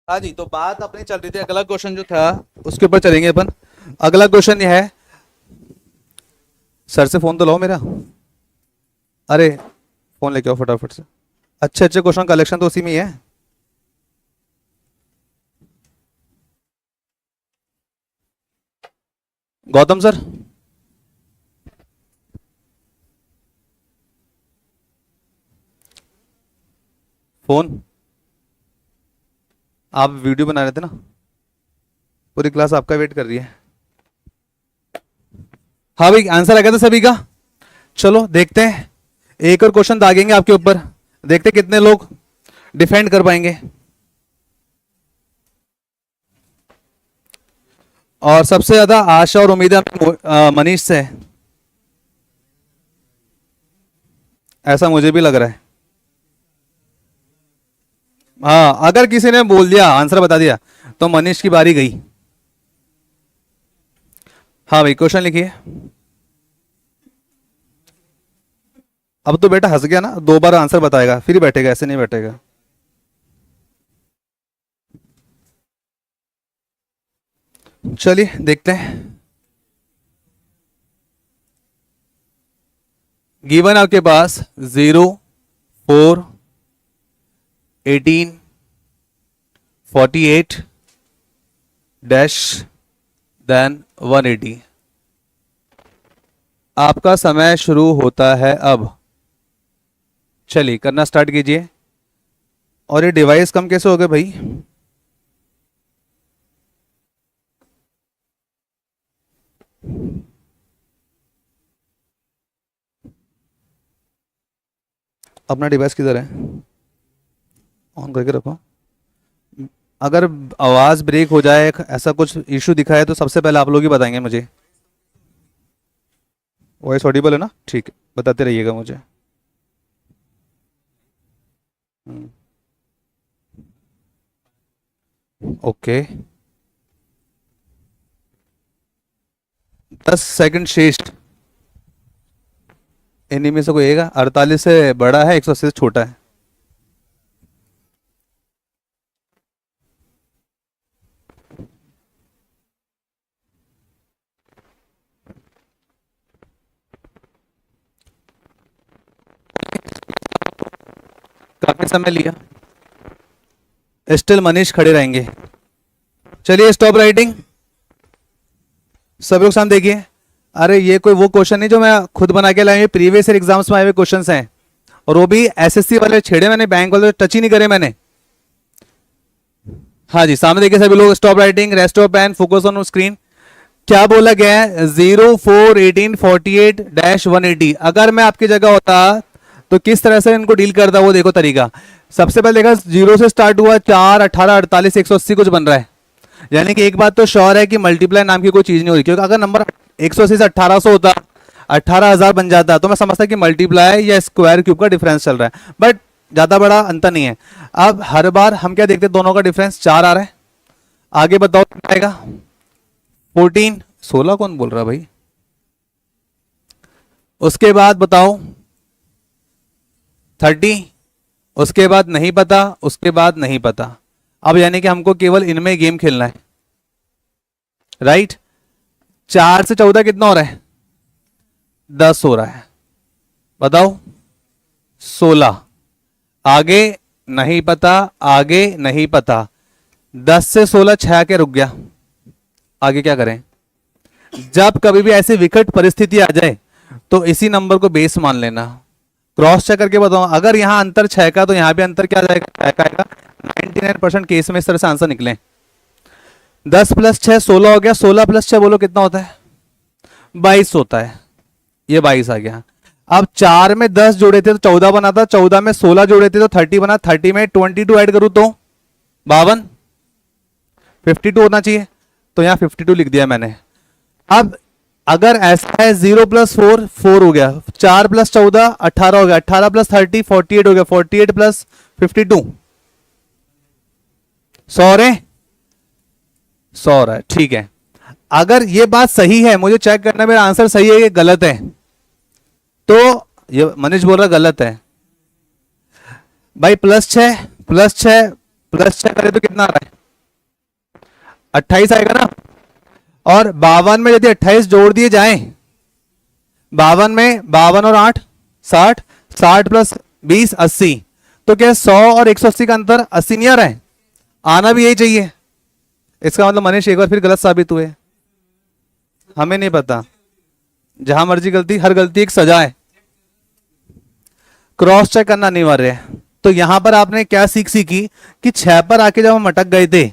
हाँ जी, तो बात अपनी चल रही थी, अगला क्वेश्चन जो था उसके ऊपर चलेंगे अपन। अगला क्वेश्चन ये है, सर से फोन तो लो मेरा, अरे फोन लेके आओ फटाफट से। अच्छे अच्छे क्वेश्चन कलेक्शन तो उसी में ही है। गौतम सर, फोन, आप वीडियो बना रहे थे ना, पूरी क्लास आपका वेट कर रही है। हाँ भाई, आंसर आ गया था सभी का। चलो देखते हैं, एक और क्वेश्चन दागेंगे आपके ऊपर, देखते हैं कितने लोग डिफेंड कर पाएंगे। और सबसे ज्यादा आशा और उम्मीद मनीष से है, ऐसा मुझे भी लग रहा है। हाँ, अगर किसी ने बोल दिया, आंसर बता दिया, तो मनीष की बारी गई। हाँ भाई, क्वेश्चन लिखिए। अब तो बेटा हंस गया ना, 2 बार आंसर बताएगा फिर ही बैठेगा, ऐसे नहीं बैठेगा। चलिए देखते हैं। गिवन आपके पास 0, 4, 18, 48 डैश देन 180। आपका समय शुरू होता है अब। चलिए करना स्टार्ट कीजिए। और ये डिवाइस कम कैसे हो गए भाई? अपना डिवाइस किधर है? ऑन करके रखो। अगर आवाज ब्रेक हो जाए, ऐसा कुछ इशू दिखाए, तो सबसे पहले आप लोग ही बताएंगे मुझे। वॉइस ऑडिबल है ना? ठीक है, बताते रहिएगा मुझे। ओके, 10 सेकंड शेष। इन्हीं में से कोई एक 48 से बड़ा है, 180 से छोटा है। काफी समय लिया, स्टिल मनीष खड़े रहेंगे। चलिए स्टॉप राइटिंग, सब लोग सामने देखिए। अरे ये कोई वो क्वेश्चन नहीं जो मैं खुद बना के लाया, प्रीवियस ईयर एग्जाम्स में आए हुए क्वेश्चंस हैं, और वो भी एसएससी वाले छेड़े मैंने, बैंक वाले टच ही नहीं करे मैंने। हाँ जी, सामने देखिए सभी लोग, stop writing, rest of pen, focus on screen. क्या बोला गया है? 0, 4, 18, 48 डैश 180। अगर मैं आपकी जगह होता तो किस तरह से इनको डील करता, वो देखो तरीका। सबसे पहले देखा, 0 से स्टार्ट हुआ, 4, 18, 48, 180 कुछ बन रहा है। यानी कि एक बात तो श्योर है कि मल्टीप्लाई नाम की कोई चीज नहीं हो रही, क्योंकि अगर नंबर 180 से 1800 होता, 18,000 बन जाता, तो मैं समझता कि मल्टीप्लाई या स्क्वायर क्यूब का डिफरेंस चल रहा है, बट ज्यादा बड़ा अंतर नहीं है। अब हर बार हम क्या देखते हैं, दोनों का डिफरेंस 4 आ रहा है। आगे बताओ क्या आएगा? 14, 16 कौन बोल रहा है भाई? उसके बाद बताओ 30, उसके बाद नहीं पता, उसके बाद नहीं पता। अब यानी कि हमको केवल इनमें गेम खेलना है, राइट? 4 से 14 कितना हो रहा है? 10 हो रहा है। बताओ 16। आगे नहीं पता, आगे नहीं पता। 10 से 16 छह के रुक गया, आगे क्या करें? जब कभी भी ऐसी विकट परिस्थिति आ जाए तो इसी नंबर को बेस मान लेना। क्रॉस चेक करके बताओ, अगर यहां अंतर 6 का, तो यहां भी अंतर क्या जाएगा? 6 का आएगा। 99% केस में इस तरह से आंसर निकले। 10 प्लस 6 16 हो गया, 16 प्लस 6 बोलो कितना होता है? 22 होता है। ये 22 आ गया। अब 4 में 10 जोड़े थे तो 14 बना था, 14 में 16 जोड़े थे तो 30 बना, 30 में 22 ऐड करूं तो 52, 52 होना चाहिए, तो यहां 52 लिख दिया मैंने। अब अगर ऐसा है, 0 प्लस 4 4 हो गया, 4 प्लस 14 18 हो गया, 18 प्लस 30 48 हो गया, 48 प्लस 52 100 रे, 100 है। ठीक है, अगर ये बात सही है, मुझे चेक करना मेरा आंसर सही है, ये गलत है, तो ये मनीष बोल रहा गलत है भाई। +6 +6 प्लस 6 करें तो कितना आ रहा है? 28 आएगा ना। और 52 में यदि 28 जोड़ दिए जाएं, 52 में 52 और 8 60, 60 प्लस 20 80, तो क्या 100 और 180 का अंतर 80 नहीं आ रहा है? आना भी यही चाहिए। इसका मतलब मनीष एक बार फिर गलत साबित हुए। हमें नहीं पता, जहां मर्जी गलती, हर गलती एक सजा है। क्रॉस चेक करना अनिवार्य है। तो यहां पर आपने क्या सीखी कि 6 पर आके जब हम अटक गए थे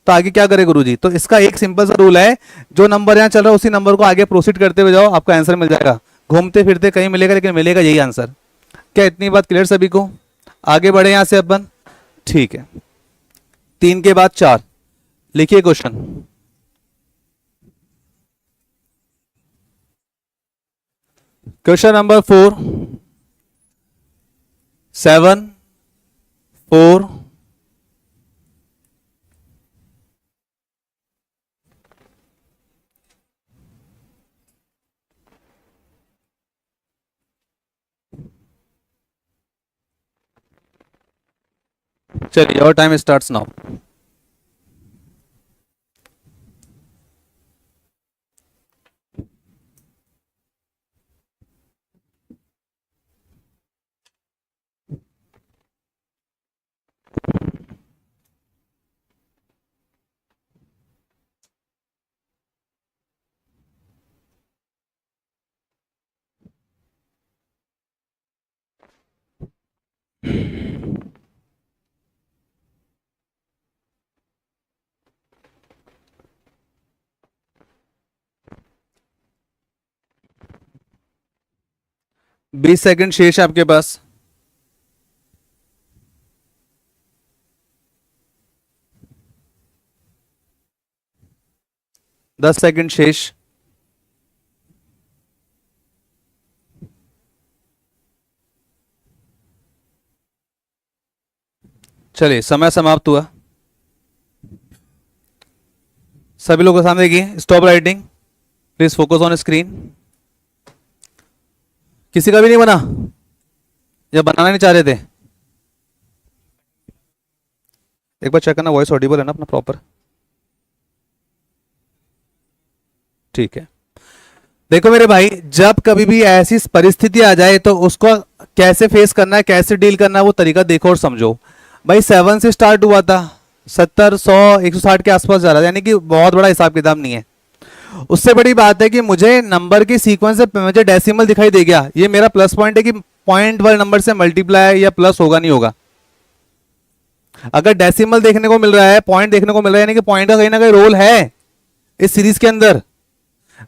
तो आगे क्या करे गुरुजी? तो इसका एक सिंपल सा रूल है, जो नंबर यहां चल रहा है उसी नंबर को आगे प्रोसीड करते हुए जाओ, आपका आंसर मिल जाएगा। घूमते फिरते कहीं मिलेगा, लेकिन मिलेगा यही आंसर। क्या इतनी बात क्लियर सभी को? आगे बढ़े यहां से अपन। ठीक है, 3 के बाद 4 लिखिए क्वेश्चन। क्वेश्चन नंबर 4, 7 4 चलिए, और टाइम स्टार्ट्स नाउ। बीस सेकंड शेष है आपके पास। दस सेकंड शेष। चलिए, समय समाप्त हुआ। सभी लोगों के सामने देखिए, stop writing, please focus on screen. किसी का भी नहीं बना या बनाना नहीं चाह रहे थे? एक बार चेक करना वॉइस ऑडिबल है ना अपना प्रॉपर। ठीक है, देखो मेरे भाई, जब कभी भी ऐसी परिस्थिति आ जाए तो उसको कैसे फेस करना है, कैसे डील करना है, वो तरीका देखो और समझो। भाई 7 से स्टार्ट हुआ था, 70 100 160 के आसपास जा रहा था, यानी कि बहुत बड़ा हिसाब किताब नहीं है। उससे बड़ी बात है कि मुझे नंबर की सीक्वेंस से मुझे डेसिमल दिखाई दे गया, ये मेरा प्लस पॉइंट है कि पॉइंट वाले नंबर से मल्टीप्लाई या प्लस होगा नहीं होगा। अगर डेसिमल देखने को मिल रहा है, पॉइंट देखने को मिल रहा है, यानी कि पॉइंट का कहीं ना कहीं रोल है इस सीरीज के अंदर।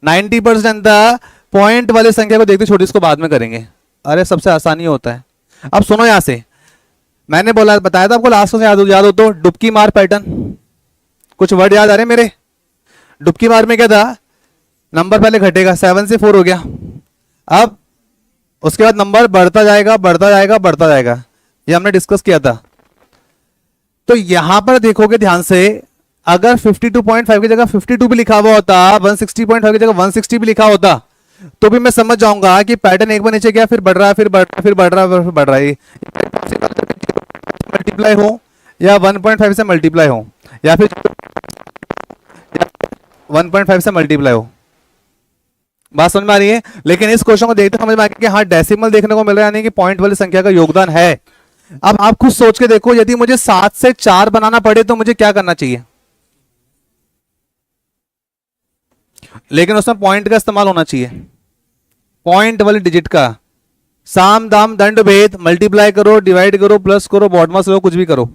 90% जनता पॉइंट वाले संख्या को देखते, छोटी इसको बाद में करेंगे। अरे सबसे आसानी होता है। अब सुनो, यहां से मैंने बोला, बताया था आपको लास्ट में, याद हो तो, डुबकी मार पैटर्न। कुछ वर्ड याद आ रहे मेरे? डुबकी मार में क्या था? नंबर पहले घटेगा, 7 से 4 हो गया। अब उसके बाद नंबर बढ़ता जाएगा बढ़ता जाएगा बढ़ता जाएगा, ये हमने डिस्कस किया था। तो यहां पर देखोगे ध्यान से, अगर 52.5 की जगह 52 भी लिखा हुआ होता, 160.5 की जगह 160 भी लिखा होता, तो भी मैं समझ जाऊंगा कि पैटर्न एक बार नीचे गया, फिर बढ़ रहा है, फिर बढ़ रहा है, फिर बढ़ रहा है, फिर बढ़ रहा है। मल्टीप्लाई हो या 1.5 से मल्टीप्लाई हो, या फिर 1.5 से मल्टीप्लाई हो, बात समझ में आ रही है? लेकिन इस क्वेश्चन को देखते समझ में आ गया कि हाँ डेसिमल देखने को मिल रहा है, यानी कि पॉइंट वाली संख्या का योगदान है। अब आप खुद सोच के देखो, यदि मुझे 7 से 4 बनाना पड़े तो मुझे क्या करना चाहिए? लेकिन उसमें पॉइंट का इस्तेमाल होना चाहिए, पॉइंट वाली डिजिट का। साम दाम दंड भेद, मल्टीप्लाई करो, डिवाइड करो, प्लस करो, बॉडमास लो, कुछ भी करो।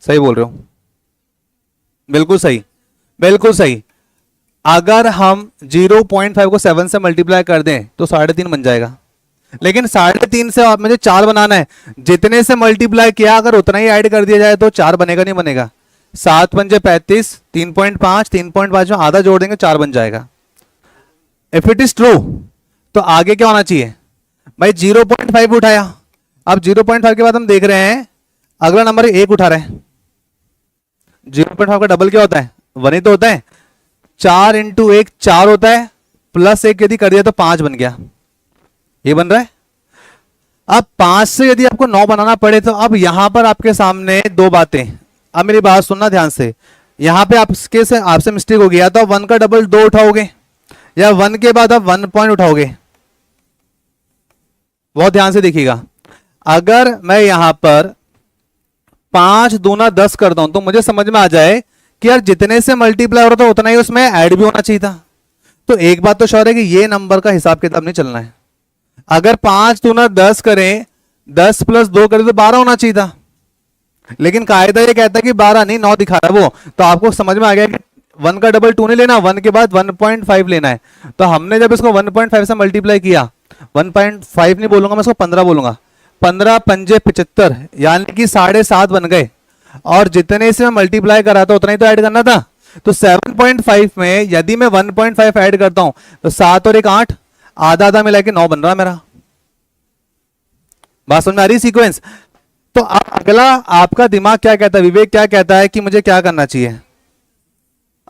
सही बोल रहे हो, बिल्कुल सही, बिल्कुल सही। अगर हम 0.5 को 7 से मल्टीप्लाई कर दें तो 3.5 बन जाएगा। लेकिन 3.5 से मुझे 4 बनाना है, जितने से मल्टीप्लाई किया अगर उतना ही ऐड कर दिया जाए तो 4 बनेगा नहीं बनेगा? 7 पंजे 35, 3.5, 3.5 में आधा जोड़ देंगे 4 बन जाएगा। इफ इट इज ट्रू तो आगे क्या होना चाहिए? भाई 0.5 उठाया, अब 0.5 के बाद हम देख रहे हैं अगला नंबर 1 उठा रहे हैं। 0.5 का डबल क्या होता है? 1 ही तो होता है। 4 इंटू 1 4 होता है, प्लस 1 यदि कर दिया तो 5 बन गया, ये बन रहा है। अब 5 से यदि आपको 9 बनाना पड़े तो अब यहां पर आपके सामने दो बातें। अब मेरी बात सुनना ध्यान से, यहां पे आपसे मिस्टेक हो गया तो 1 का डबल 2 उठाओगे या 1 के बाद आप 1 पॉइंट उठाओगे। बहुत ध्यान से देखिएगा, अगर मैं यहां पर 5 दूना 10 करता हूं तो मुझे समझ में आ जाए कि यार जितने से मल्टीप्लाई हो रहा था उतना ही उसमें ऐड भी होना चाहिए था। तो एक बात तो श्योर है कि ये नंबर का हिसाब किताब नहीं चलना है। अगर 5 दूना 10 करें, 10 प्लस 2 करें तो 12 होना चाहिए था, लेकिन कायदा ये कहता है कि 12 नहीं 9 दिखा रहा है वो। तो आपको समझ में आ गया कि 1 का डबल 2 नहीं लेना, 1 के बाद 1.5 लेना है। तो हमने जब इसको 1.5 से मल्टीप्लाई किया, 1.5 नहीं बोलूंगा मैं इसको 15 बोलूंगा, 15 पंजे 75, यानी कि 7.5 बन गए। और जितने से मैं मल्टीप्लाई करा था उतना ही तो ऐड करना था। तो 7.5 में यदि मैं 1.5 ऐड करता हूं तो 7 और 1 8, आधा आधा मिला के 9 बन रहा है मेरा। बात समझ में आ रही सीक्वेंस? तो अब अगला आपका दिमाग क्या कहता है, विवेक क्या कहता है कि मुझे क्या करना चाहिए?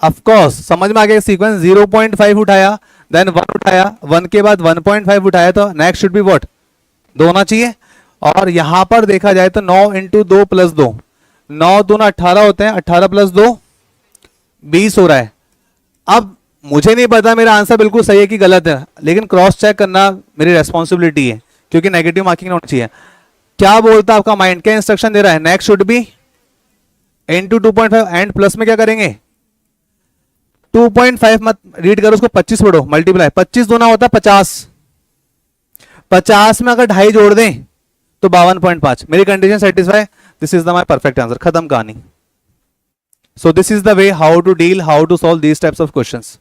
ऑफ कोर्स समझ में आ गया सीक्वेंस। 0.5 उठाया, देन 1 उठाया, 1 के बाद 1.5 उठाया, तो नेक्स्ट शुड बी व्हाट? 2 होना चाहिए। और यहां पर देखा जाए तो 9 इंटू 2 प्लस 2, 9 दूना 18 होते हैं, 18 प्लस 2 20 हो रहा है। अब मुझे नहीं पता मेरा आंसर बिल्कुल सही है कि गलत है, लेकिन क्रॉस चेक करना मेरी रेस्पॉन्सिबिलिटी है क्योंकि नेगेटिव मार्किंग होनी चाहिए। क्या बोलता है आपका माइंड, क्या इंस्ट्रक्शन दे रहा है? Next should be into 2.5 and plus में क्या करेंगे? 2.5 मत रीड करो, उसको 25 पढ़ो, मल्टीप्लाई 25 दूना होता है 50, 50 में अगर 2.5 जोड़ दें तो 52.5। मेरी condition satisfy, this is the my perfect answer, खत्म कहानी। So this is the way how to deal, how to solve these types of questions.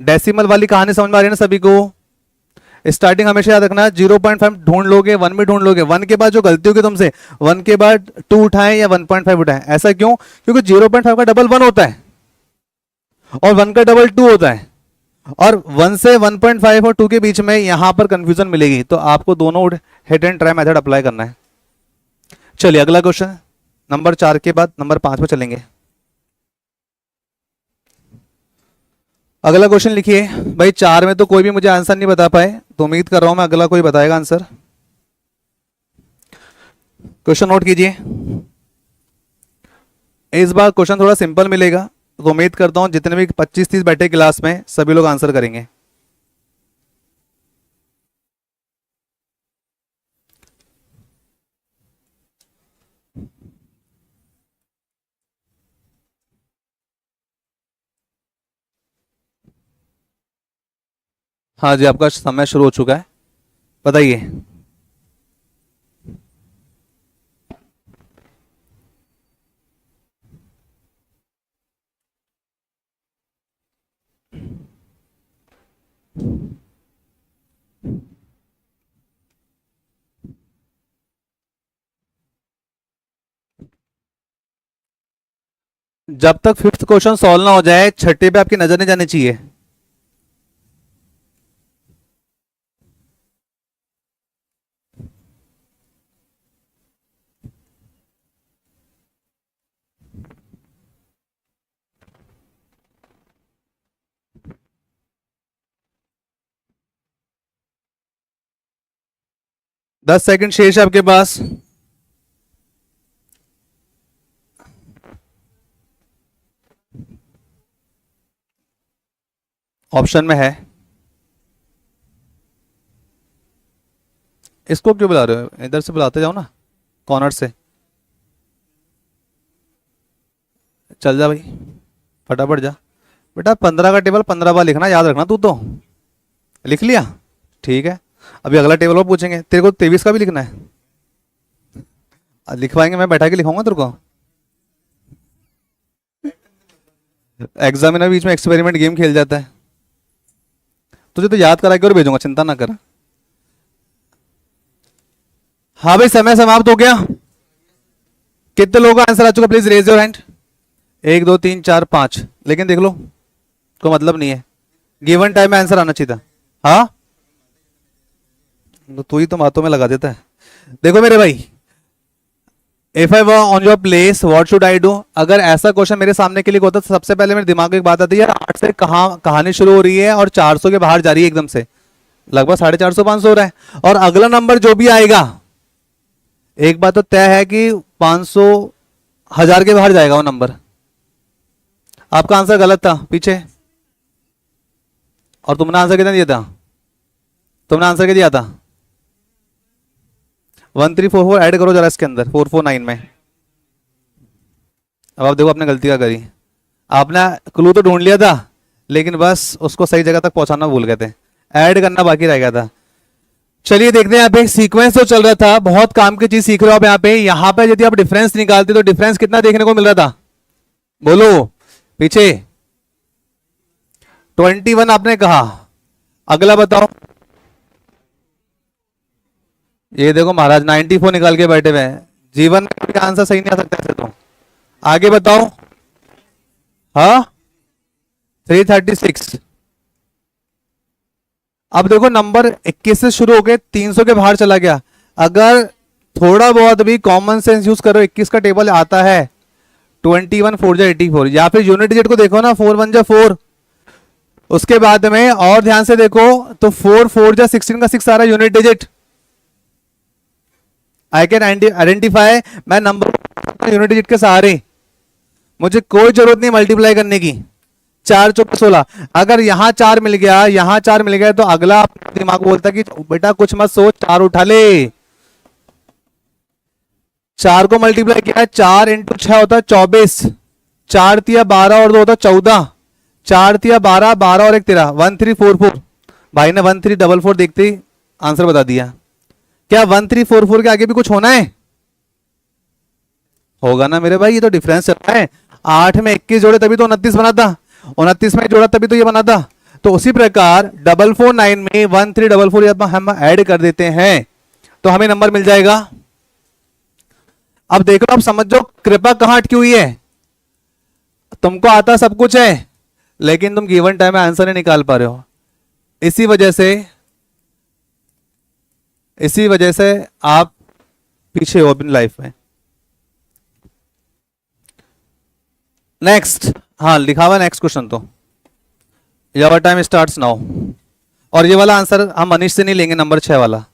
Decimal वाली कहानी समझ में आ रही है ना सभी को? स्टार्टिंग हमेशा याद रखना, 0.5 ढूंढ लोगे, 1 भी ढूंढ लोगे, 1 के बाद जो गलती होगी तुमसे, 1 के बाद 2 उठाएं या 1.5 उठाएं। ऐसा क्यों? क्योंकि 0.5 का डबल 1 होता है और 1 का डबल 2 होता है, और 1 से 1.5 और 2 के बीच में यहां पर कंफ्यूजन मिलेगी। तो आपको दोनों hit and try method apply करना है। चलिए अगला क्वेश्चन, नंबर 4 के बाद नंबर 5 पे चलेंगे। अगला क्वेश्चन लिखिए भाई। 4 में तो कोई भी मुझे आंसर नहीं बता पाए, तो उम्मीद कर रहा हूं मैं अगला कोई बताएगा आंसर। क्वेश्चन नोट कीजिए, इस बार क्वेश्चन थोड़ा सिंपल मिलेगा, तो उम्मीद करता हूं जितने भी 25-30 बैठे क्लास में सभी लोग आंसर करेंगे। हाँ जी, आपका समय शुरू हो चुका है, बताइए। जब तक 5th क्वेश्चन सॉल्व ना हो जाए, छठे पे आपकी नजर नहीं जानी चाहिए। दस सेकंड शेष है आपके पास। ऑप्शन में है, इसको क्यों बुला रहे हो? इधर से बुलाते जाओ ना, कॉर्नर से। चल जा भाई, फटाफट जा बेटा। 15 का टेबल 15 बार लिखना, याद रखना। तू तो लिख लिया, ठीक है। अभी अगला टेबल और पूछेंगे, तेरे को 23 का भी लिखना है। लिखवाएंगे, मैं बैठा के लिखाऊंगा तेरे को। एग्जामिनर बीच में एक्सपेरिमेंट गेम खेल जाता है। तुझे तो याद करा के और भेजूंगा, चिंता ना कर। हाँ भाई, समय समाप्त हो गया। कितने लोगों का आंसर आ चुका? Please raise your hand. 1 2 3 4 5। लेकिन देख लो, कोई मतलब नहीं है, गिवन टाइम में आंसर आना चाहिए था। हाँ, तो तू ही तो बातों में लगा देता है। देखो मेरे भाई, if I were on your place what should I do? अगर ऐसा क्वेश्चन मेरे सामने क्लिक होता तो सबसे पहले मेरे दिमाग में एक बात आती है, यार 8 से कहानी शुरू हो रही है और 400 के बाहर जा रही है एकदम से। लगभग 450 500 हो रहा है। और अगला नंबर जो भी आएगा, एक बात तो तय है कि 500 1000 के बाहर जाएगा वो नंबर। आपका आंसर गलत था पीछे। और तुमने आंसर कितना दिया था? तुमने आंसर क्या दिया था? 1344 ऐड करो जरा इसके अंदर 449 में। अब आप देखो आपने गलती क्या करी। आपने क्लू तो ढूंढ लिया था, लेकिन बस उसको सही जगह तक पहुंचाना भूल गए थे, ऐड करना बाकी रह गया था। चलिए देखते हैं, यहाँ पे सीक्वेंस तो चल रहा था, बहुत काम की चीज सीख रहे हो आप। यहाँ पे यदि आप डिफरेंस निकालते तो डिफरेंस कितना देखने को मिल रहा था? बोलो पीछे। 21 आपने कहा। अगला बताओ। ये देखो महाराज 94 निकाल के बैठे हुए हैं। जीवन में कभी आंसर सही नहीं आ सकता ऐसे तो। आगे बताओ। हाँ 336। अब देखो नंबर 21 से शुरू होके 300 के बाहर चला गया। अगर थोड़ा बहुत भी कॉमन सेंस यूज करो, 21 का टेबल आता है 21 4 जा 84, या फिर यूनिट डिजिट को देखो ना 4 1 जा 4। उसके बाद में और ध्यान से देखो तो 4 4 जा 16 का 6 आ रहा है unit digit. I can identify, मैं नंबर यूनिट डिजिट के सहारे, मुझे कोई जरूरत नहीं मल्टीप्लाई करने की। 4 चौके 16। अगर यहां 4 मिल गया, यहां 4 मिल गया, तो अगला दिमाग बोलता कि बेटा कुछ मत सोच, 4 उठा ले। 4 को मल्टीप्लाई किया, 4 इंटू 6 होता है 24, 4 तिया 12 और 2 होता 14, 4 तिया 12, 12 और 1 13, 1344। भाई ने 1344 देखते ही आंसर बता दिया। क्या 1344 के आगे भी कुछ होना है? होगा ना मेरे भाई, ये तो डिफरेंस चल रहा है। 8 में 21 जोड़े तभी तो 29 बना था, 29 में जोड़ा तभी तो ये बना था। तो उसी प्रकार 449 में 1344 हम ऐड कर देते हैं तो हमें नंबर मिल जाएगा। अब देखो, अब समझो कृपा कहां अटकी हुई है। तुमको आता सब कुछ है, लेकिन तुम गिवन टाइम में आंसर नहीं निकाल पा रहे हो। इसी वजह से आप पीछे हो अपनी लाइफ में। नेक्स्ट, हाँ लिखा हुआ नेक्स्ट क्वेश्चन, तो योर टाइम स्टार्ट्स नाउ। और ये वाला आंसर हम मनीष से नहीं लेंगे, नंबर 6 वाला।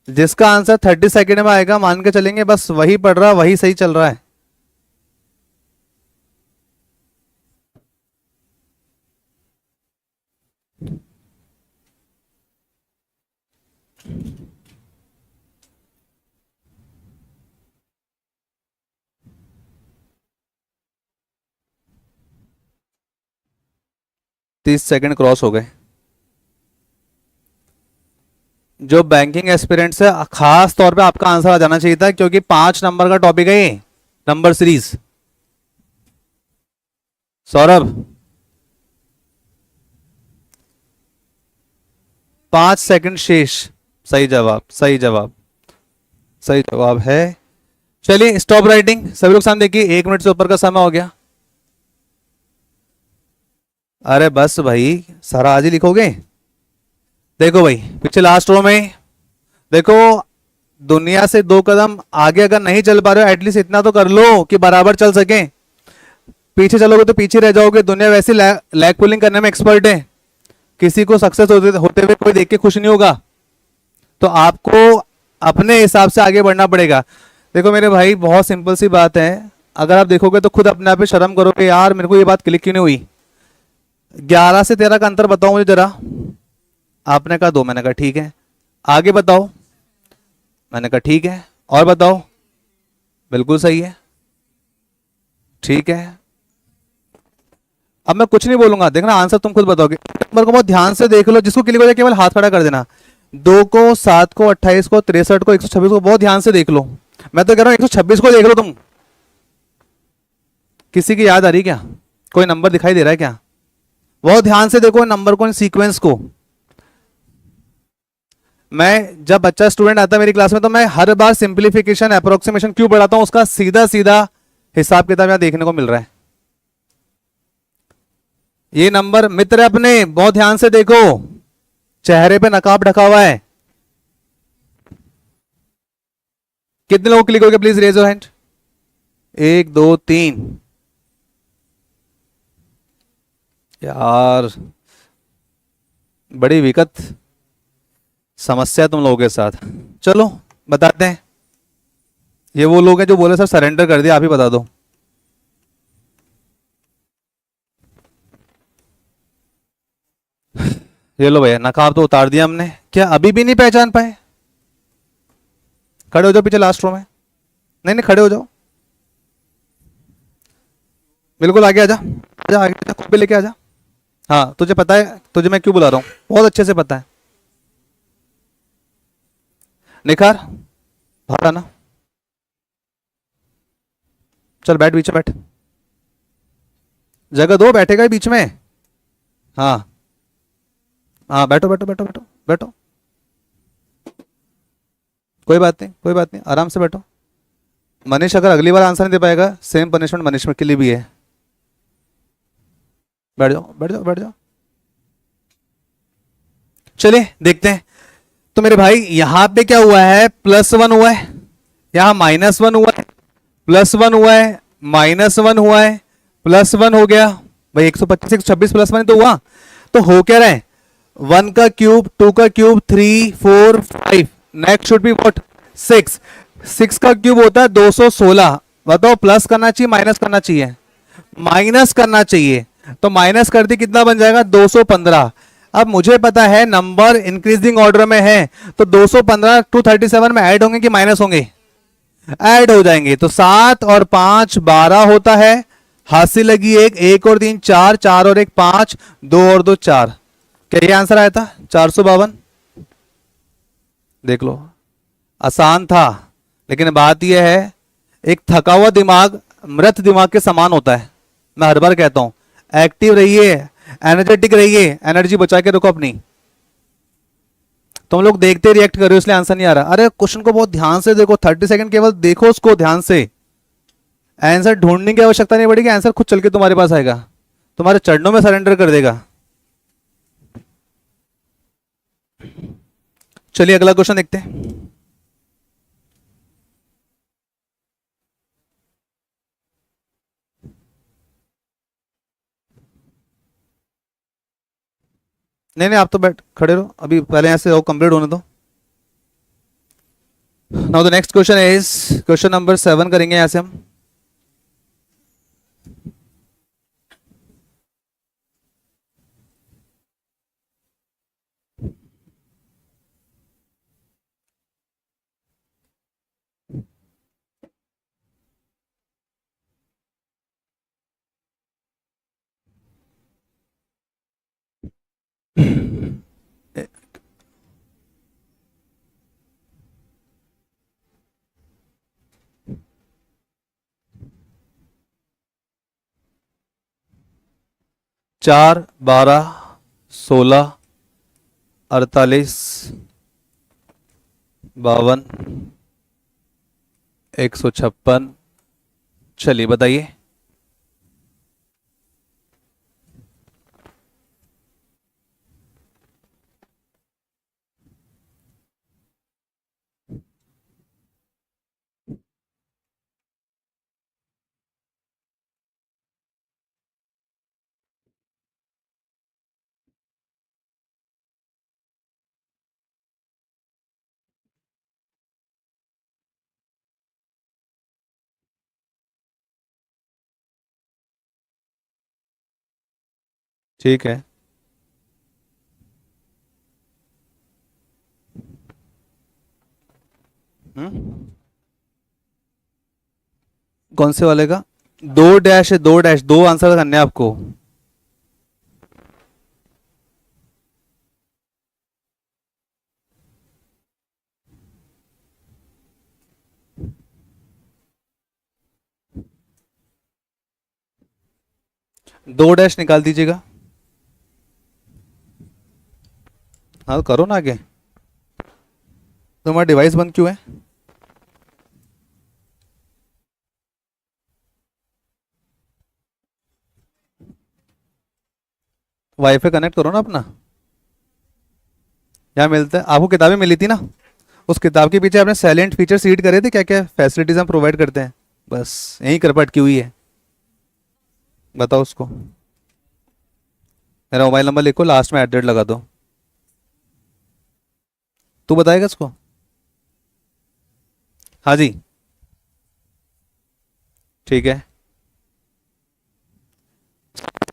जिसका आंसर 30 सेकेंड में आएगा मान के चलेंगे बस वही पढ़ रहा, वही सही चल रहा है। तीस सेकंड क्रॉस हो गए। जो बैंकिंग एस्पिरेंट्स है, खास तौर पे आपका आंसर आ जाना चाहिए था, क्योंकि 5 नंबर का टॉपिक है ये, नंबर सीरीज। सौरभ 5 सेकंड शेष। सही जवाब, सही जवाब, सही जवाब है। चलिए स्टॉप राइटिंग, सभी लोग सामने देखिए, 1 मिनट से ऊपर का समय हो गया। अरे बस भाई, सारा आज ही लिखोगे? देखो भाई पीछे लास्ट रो में देखो, दुनिया से 2 कदम आगे अगर नहीं चल पा रहे हो, एटलीस्ट इतना तो कर लो कि बराबर चल सके। पीछे चलोगे तो पीछे रह जाओगे। दुनिया वैसे लैग पुलिंग करने में एक्सपर्ट है, किसी को सक्सेस होते हुए कोई देख के खुश नहीं होगा। तो आपको अपने हिसाब से आगे बढ़ना पड़ेगा। देखो मेरे भाई, बहुत सिंपल सी बात है, अगर आप देखोगे तो खुद अपने आप पे शर्म करोगे, यार मेरे को ये बात क्लिक क्यों नहीं हुई। 11 से 13 का अंतर बताओ मुझे जरा। आपने कहा 2, मैंने कहा ठीक है। आगे बताओ, मैंने कहा ठीक है। और बताओ, बिल्कुल सही है, ठीक है। अब मैं कुछ नहीं बोलूंगा, देखना आंसर तुम खुद बताओगे। नंबर को बहुत ध्यान से देख लो, जिसको क्लिक हो जाए केवल हाथ खड़ा कर देना। 2 को, 7 को, 28 को, 63 को, 126 को बहुत ध्यान से देख लो। मैं तो कह रहा हूं 126 को देख लो तुम। किसी की याद आ रही क्या? कोई नंबर दिखाई दे रहा है क्या? बहुत ध्यान से देखो नंबर को, सीक्वेंस को। मैं जब बच्चा स्टूडेंट आता है मेरी क्लास में, तो मैं हर बार सिंप्लीफिकेशन अप्रोक्सीमेशन क्यों पढ़ाता हूं, उसका सीधा सीधा हिसाब किताब यहां देखने को मिल रहा है। ये नंबर मित्र अपने बहुत ध्यान से देखो, चेहरे पे नकाब ढका हुआ है। कितने लोग क्लिक हो गए? Please raise your hand. 1 2 3 यार बड़ी विकट समस्या है तुम लोगों के साथ। चलो बताते हैं। ये वो लोग हैं जो बोले सर सरेंडर कर दिया, आप ही बता दो। ये लो भैया, नकाब तो उतार दिया हमने, क्या अभी भी नहीं पहचान पाए? खड़े हो जाओ पीछे लास्ट रो में। नहीं नहीं, खड़े हो जाओ, बिल्कुल आगे आजा, आजा आगे आजा, कॉपी लेके आजा। हाँ तुझे पता है तुझे मैं क्यों बुला रहा हूँ, बहुत अच्छे से पता है। निखार बाहर आना, चल बैठ, बीच में बैठ, जगह दो, बैठेगा ही बीच में। हाँ हाँ, बैठो बैठो बैठो बैठो बैठो, कोई बात नहीं कोई बात नहीं, आराम से बैठो। मनीष अगर अगली बार आंसर नहीं दे पाएगा, सेम पनिशमेंट मनीष में के लिए भी है। बैठ जाओ बैठ जाओ बैठ जाओ। चलिए देखते हैं। तो मेरे भाई यहां पे क्या हुआ है, +1 हुआ है, यहां -1 हुआ है, +1 हुआ है, -1 हुआ है, +1 हो गया भाई। 125 126 +1 तो हुआ। तो हो क्या रहा है, 1 का क्यूब, 2 का cube, 3 4 5, next should be what, 6। 6 का क्यूब होता है 216। बताओ प्लस करना चाहिए माइनस करना चाहिए? माइनस करना चाहिए। तो माइनस कर दी, कितना बन जाएगा, 215। अब मुझे पता है नंबर इंक्रीजिंग ऑर्डर में है, तो 215 237 में ऐड होंगे कि माइनस होंगे? ऐड हो जाएंगे। तो 7 और 5 12 होता है, हाथ लगी एक, 1 और 3 4, 4 और 1 5, 2 और 2 4। क्या ये आंसर आया था 452? देख लो, आसान था। लेकिन बात यह है, एक थका हुआ दिमाग मृत दिमाग के समान होता है। मैं हर बार कहता हूं, एक्टिव रहिए, एनर्जेटिक रहिए, एनर्जी बचा के रखो अपनी। तुम लोग देखते रिएक्ट कर रहे हो इसलिए आंसर नहीं आ रहा। अरे क्वेश्चन को बहुत ध्यान से देखो, 30 सेकंड केवल देखो उसको ध्यान से। आंसर ढूंढने की आवश्यकता नहीं पड़ेगी, आंसर खुद चल के तुम्हारे पास आएगा, तुम्हारे चरणों में सरेंडर कर देगा। चलिए अगला क्वेश्चन देखते हैं। नहीं नहीं, आप तो बैठ खड़े रहो, अभी पहले यहां से कंप्लीट होने दो। Now the next question is question number 7 करेंगे यहां से हम। चार 12 16 48 52 156। चलिए बताइए। ठीक है, कौन से वाले का? 2 डैश है, 2 डैश, 2 आंसर करने हैं आपको। दो डैश निकाल दीजिएगा। हाँ तो करो ना आगे। तुम्हारा डिवाइस बंद क्यों है? वाईफाई कनेक्ट करो ना अपना। यहाँ मिलता है आपको, किताबें मिली थी ना, उस किताब के पीछे आपने साइलेंट फीचर सीड करे थे, क्या क्या फैसिलिटीज हम प्रोवाइड करते हैं, बस यही करपट की हुई है, बताओ उसको। मेरा मोबाइल नंबर लिखो, लास्ट में @ लगा दो। तू बताएगा इसको? हाँ जी, ठीक है।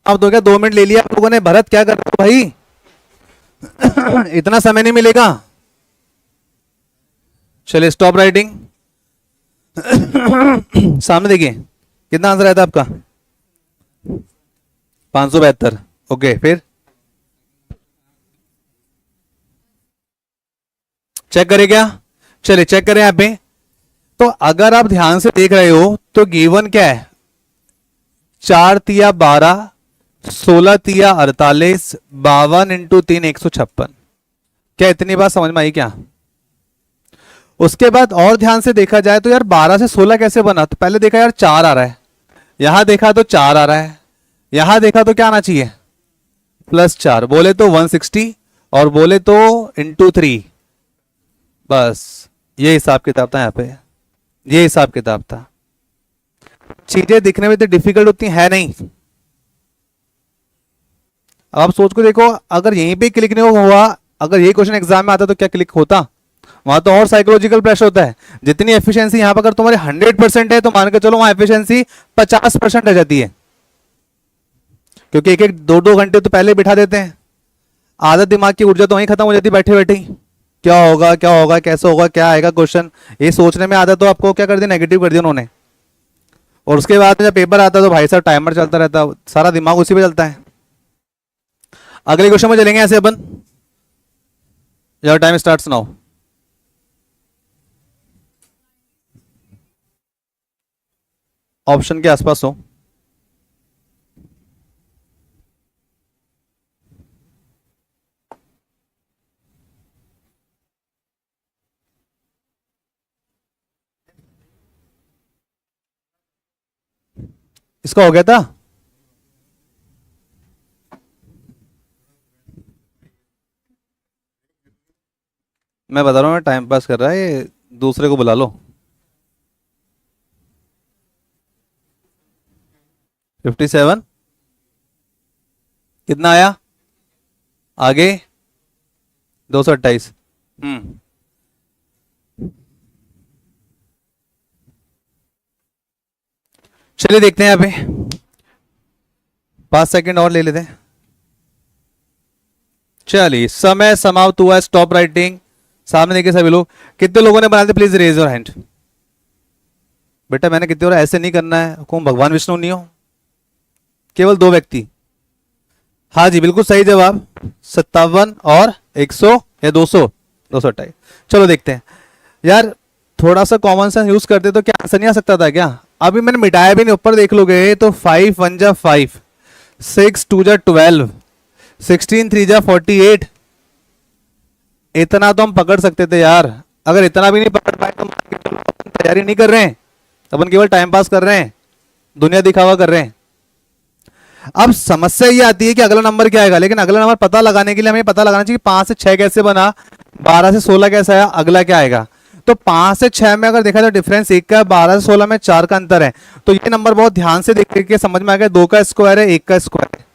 अब तो क्या 2 मिनट ले लिया आप लोगों ने? भरत क्या कर रहे हो भाई? इतना समय नहीं मिलेगा। चलिए स्टॉप राइटिंग। सामने देखिए, कितना आंसर आया था आपका? 572। ओके, फिर चेक करें क्या? चलिए चेक करें यहाँ पे। तो अगर आप ध्यान से देख रहे हो तो गिवन क्या है? 4 तिया 12, 16 तिया 48, 52 इंटू 3 156। क्या इतनी बात समझ में आई क्या? उसके बाद और ध्यान से देखा जाए तो यार 12 से 16 कैसे बना? तो पहले देखा यार 4 आ रहा है, यहां देखा तो 4 आ रहा है, यहां देखा तो क्या आना चाहिए? +4। बोले तो 160 और बोले तो इंटू 3। बस ये हिसाब किताब था यहाँ पे, ये हिसाब किताब था। चीजें दिखने में तो डिफिकल्ट होती है नहीं। अब आप सोच को देखो, अगर यहीं पे क्लिक नहीं हुआ, अगर यही क्वेश्चन एग्जाम में आता तो क्या क्लिक होता? वहां तो और साइकोलॉजिकल प्रेशर होता है। जितनी एफिशिएंसी यहां पर अगर तुम्हारी 100% है तो मान के चलो वहां एफिशिएंसी 50% रह जाती है, क्योंकि एक एक 2-2 घंटे तो पहले बिठा देते हैं। आधा दिमाग की ऊर्जा तो वहीं खत्म हो जाती है बैठे बैठे ही। क्या होगा, क्या होगा, कैसे होगा, क्या आएगा क्वेश्चन, ये सोचने में आधा तो आपको क्या कर दिया, नेगेटिव कर दिया उन्होंने। और उसके बाद जब पेपर आता है तो भाई साहब टाइमर चलता रहता है, सारा दिमाग उसी पे चलता है। अगले क्वेश्चन में चलेंगे ऐसे अपन। Your time starts now. Option के आसपास हो। इसका हो गया था। मैं बता रहा हूँ टाइम पास कर रहा है ये, दूसरे को बुला लो। 57। कितना आया आगे? 228। चलिए देखते हैं यहाँ पे, 5 सेकंड और ले लेते हैं। चलिए समय समाप्त हुआ है, स्टॉप राइटिंग। सामने देखिए सभी लोग, कितने लोगों ने बनाए थे? Please raise your hand. बेटा मैंने कितने और ऐसे नहीं करना है, कौन भगवान विष्णु नहीं हो? केवल 2 व्यक्ति। हाँ जी बिल्कुल सही जवाब, 57 और 100 या 200, 228। चलो देखते हैं यार, थोड़ा सा कॉमन सेंस यूज करते तो क्या आंसर नहीं आ सकता था क्या? अभी मैंने मिटाया भी नहीं, ऊपर देख लोगे तो 5 1 जा 5, 6 2 जा 12, 16 3 जा 48। इतना तो हम पकड़ सकते थे यार। अगर इतना भी नहीं पकड़ पाए तो मान के चलो अपन तैयारी नहीं कर रहे हैं, अपन केवल टाइम पास कर रहे हैं, दुनिया दिखावा कर रहे हैं। अब समस्या ये आती है कि अगला नंबर क्या आएगा, लेकिन अगला नंबर पता लगाने के लिए हमें पता लगाना चाहिए 5 से 6 कैसे बना, 12 से 16 कैसे आया, अगला क्या आएगा। तो 5 से 6 में अगर देखा तो डिफरेंस 1 का है, 12 से 16 में 4 का अंतर है। तो ये नंबर बहुत ध्यान से देख के समझ में आ गया, 2 का स्क्वायर है, 1 का स्क्वायर है।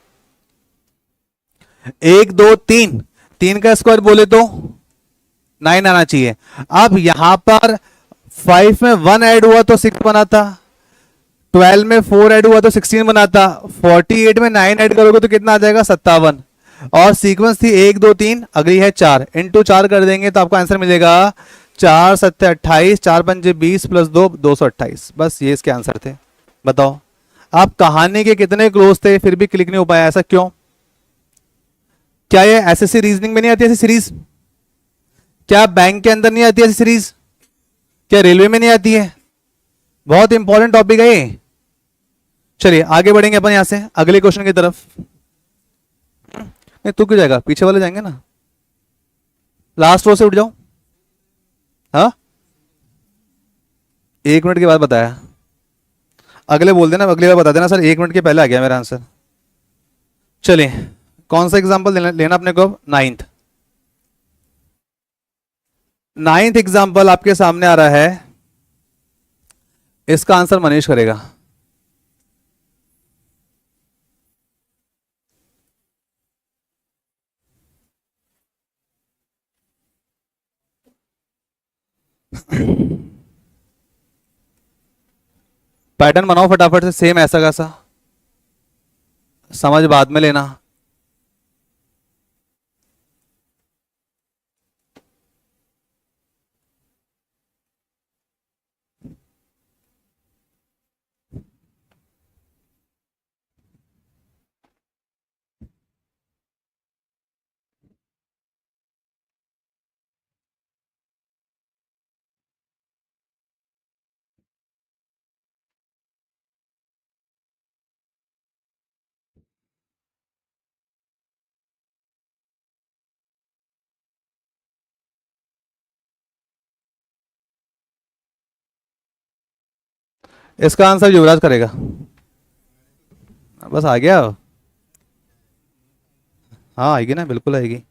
1 2 3, 3 का स्क्वायर बोले तो 9 आना चाहिए। अब यहां पर 5 में 1 ऐड हुआ तो 6 बना था, 12 में 4 ऐड हुआ तो 16 बनाता, 48 में 9 ऐड करोगे तो कितना आ जाएगा? 57। और सीक्वेंस थी 1 2 3, अगली है 4, इंटू 4 कर देंगे तो आपको आंसर मिलेगा 4 7 28, 4 पंजे 20 प्लस 2 228। बस ये इसके आंसर थे। बताओ आप कहानी के कितने क्लोज थे फिर भी क्लिक नहीं हो पाया, ऐसा क्यों? क्या ये एसएससी रीजनिंग में नहीं आती ऐसी सीरीज? क्या बैंक के अंदर नहीं आती ऐसी सीरीज? क्या रेलवे में नहीं आती है? बहुत इंपॉर्टेंट टॉपिक है ये। चलिए आगे बढ़ेंगे अपन यहां से अगले क्वेश्चन की तरफ। नहीं तू क्यों जाएगा, पीछे वाले जाएंगे ना, लास्ट रो से उठ जाओ। हाँ 1 मिनट के बाद बताया, अगले बोल देना, अगली बार बता देना सर 1 मिनट के पहले आ गया मेरा आंसर। चलिए कौन सा एग्जांपल लेना अपने को? 9th एग्जांपल आपके सामने आ रहा है, इसका आंसर मनीष करेगा। पैटर्न बनाओ फटाफट से, सेम ऐसा कैसा, समझ बाद में लेना। इसका आंसर युवराज करेगा। बस आ गया। हाँ आएगी ना, बिल्कुल आएगी।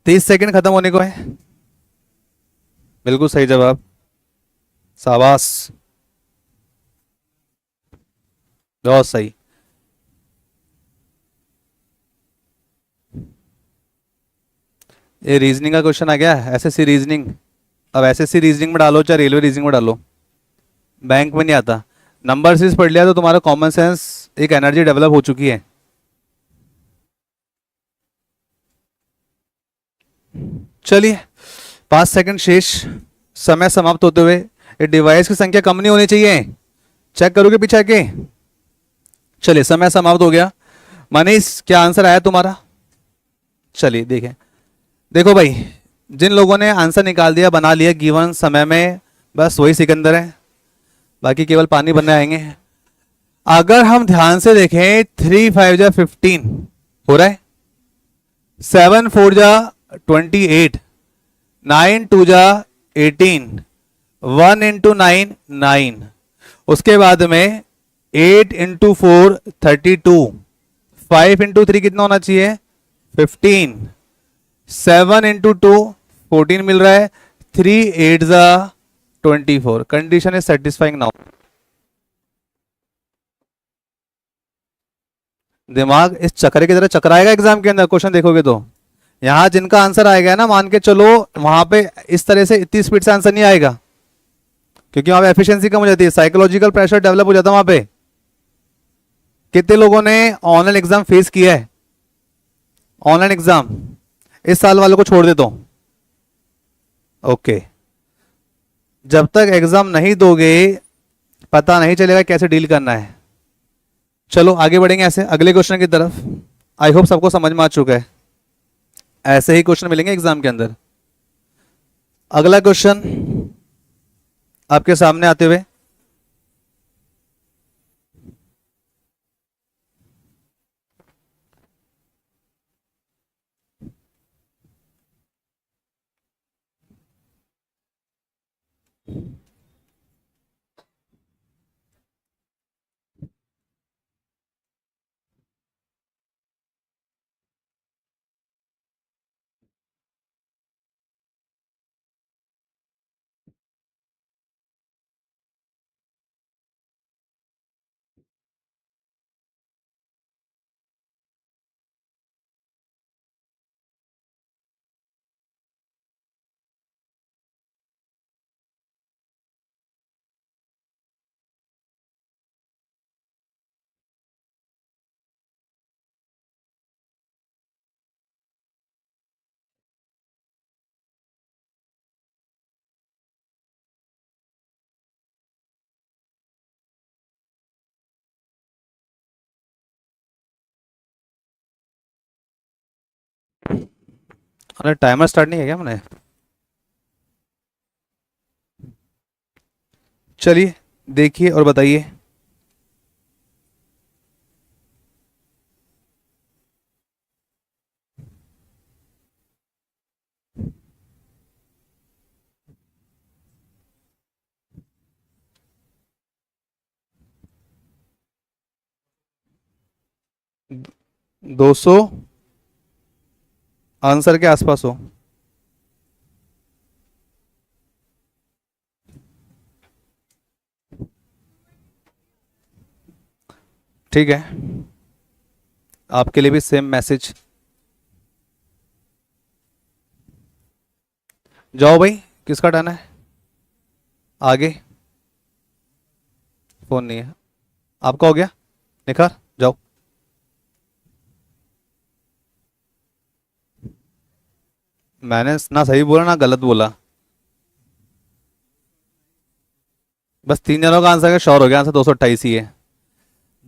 30 सेकंड खत्म होने को है। बिल्कुल सही जवाब, शाबाश, बहुत सही। ये रीजनिंग का क्वेश्चन आ गया, एसएससी रीजनिंग। अब एसएससी रीजनिंग में डालो चाहे रेलवे रीजनिंग में डालो, बैंक में नहीं आता। नंबर सीरीज पढ़ लिया तो तुम्हारा कॉमन सेंस, एक एनर्जी डेवलप हो चुकी है। चलिए 5 सेकंड शेष, समय समाप्त होते हुए। ये डिवाइस की संख्या कम नहीं होनी चाहिए, चेक करोगे पीछे आके। चलिए समय समाप्त हो गया। मनीष क्या आंसर आया तुम्हारा? चलिए देखें, देखो भाई, जिन लोगों ने आंसर निकाल दिया, बना लिया गिवन समय में, बस वही सिकंदर है, बाकी केवल पानी बनने आएंगे। अगर हम ध्यान से देखें, 3 5 जा 15 हो रहा है, 7 4 जा 28, 9 2 जा 18, 1 इंटू 9 9, उसके बाद में 8 इंटू 4 32, 5 इंटू 3 कितना होना चाहिए 15, 7 इंटू 2 14 मिल रहा है, 3 8 जा 24। Condition is satisfying now. दिमाग इस चक्रे की तरह चकराएगा एग्जाम के अंदर, क्वेश्चन देखोगे तो। यहां जिनका आंसर आएगा ना, मान के चलो वहां पे इस तरह से इतनी स्पीड से आंसर नहीं आएगा, क्योंकि वहां पे एफिशिएंसी कम हो जाती है, साइकोलॉजिकल प्रेशर डेवलप हो जाता है वहां पे। कितने लोगों ने ऑनलाइन एग्जाम फेस किया है? ऑनलाइन एग्जाम इस साल वालों को छोड़ देता हूं। ओके, जब तक एग्जाम नहीं दोगे पता नहीं चलेगा कैसे डील करना है। चलो आगे बढ़ेंगे ऐसे अगले क्वेश्चन की तरफ। आई होप सबको समझ में आ चुका है, ऐसे ही क्वेश्चन मिलेंगे एग्जाम के अंदर। अगला क्वेश्चन आपके सामने आते हुए, अरे टाइमर स्टार्ट नहीं है क्या मैंने? चलिए देखिए और बताइए। द- 200 आंसर के आसपास हो। ठीक है, आपके लिए भी सेम मैसेज। जाओ भाई, किसका टर्न है? आगे फोन नहीं है आपका, हो गया निखार, जाओ। मैंने ना सही बोला ना गलत बोला, बस तीन जनों का आंसर का शोर हो गया, आंसर 228 ही है।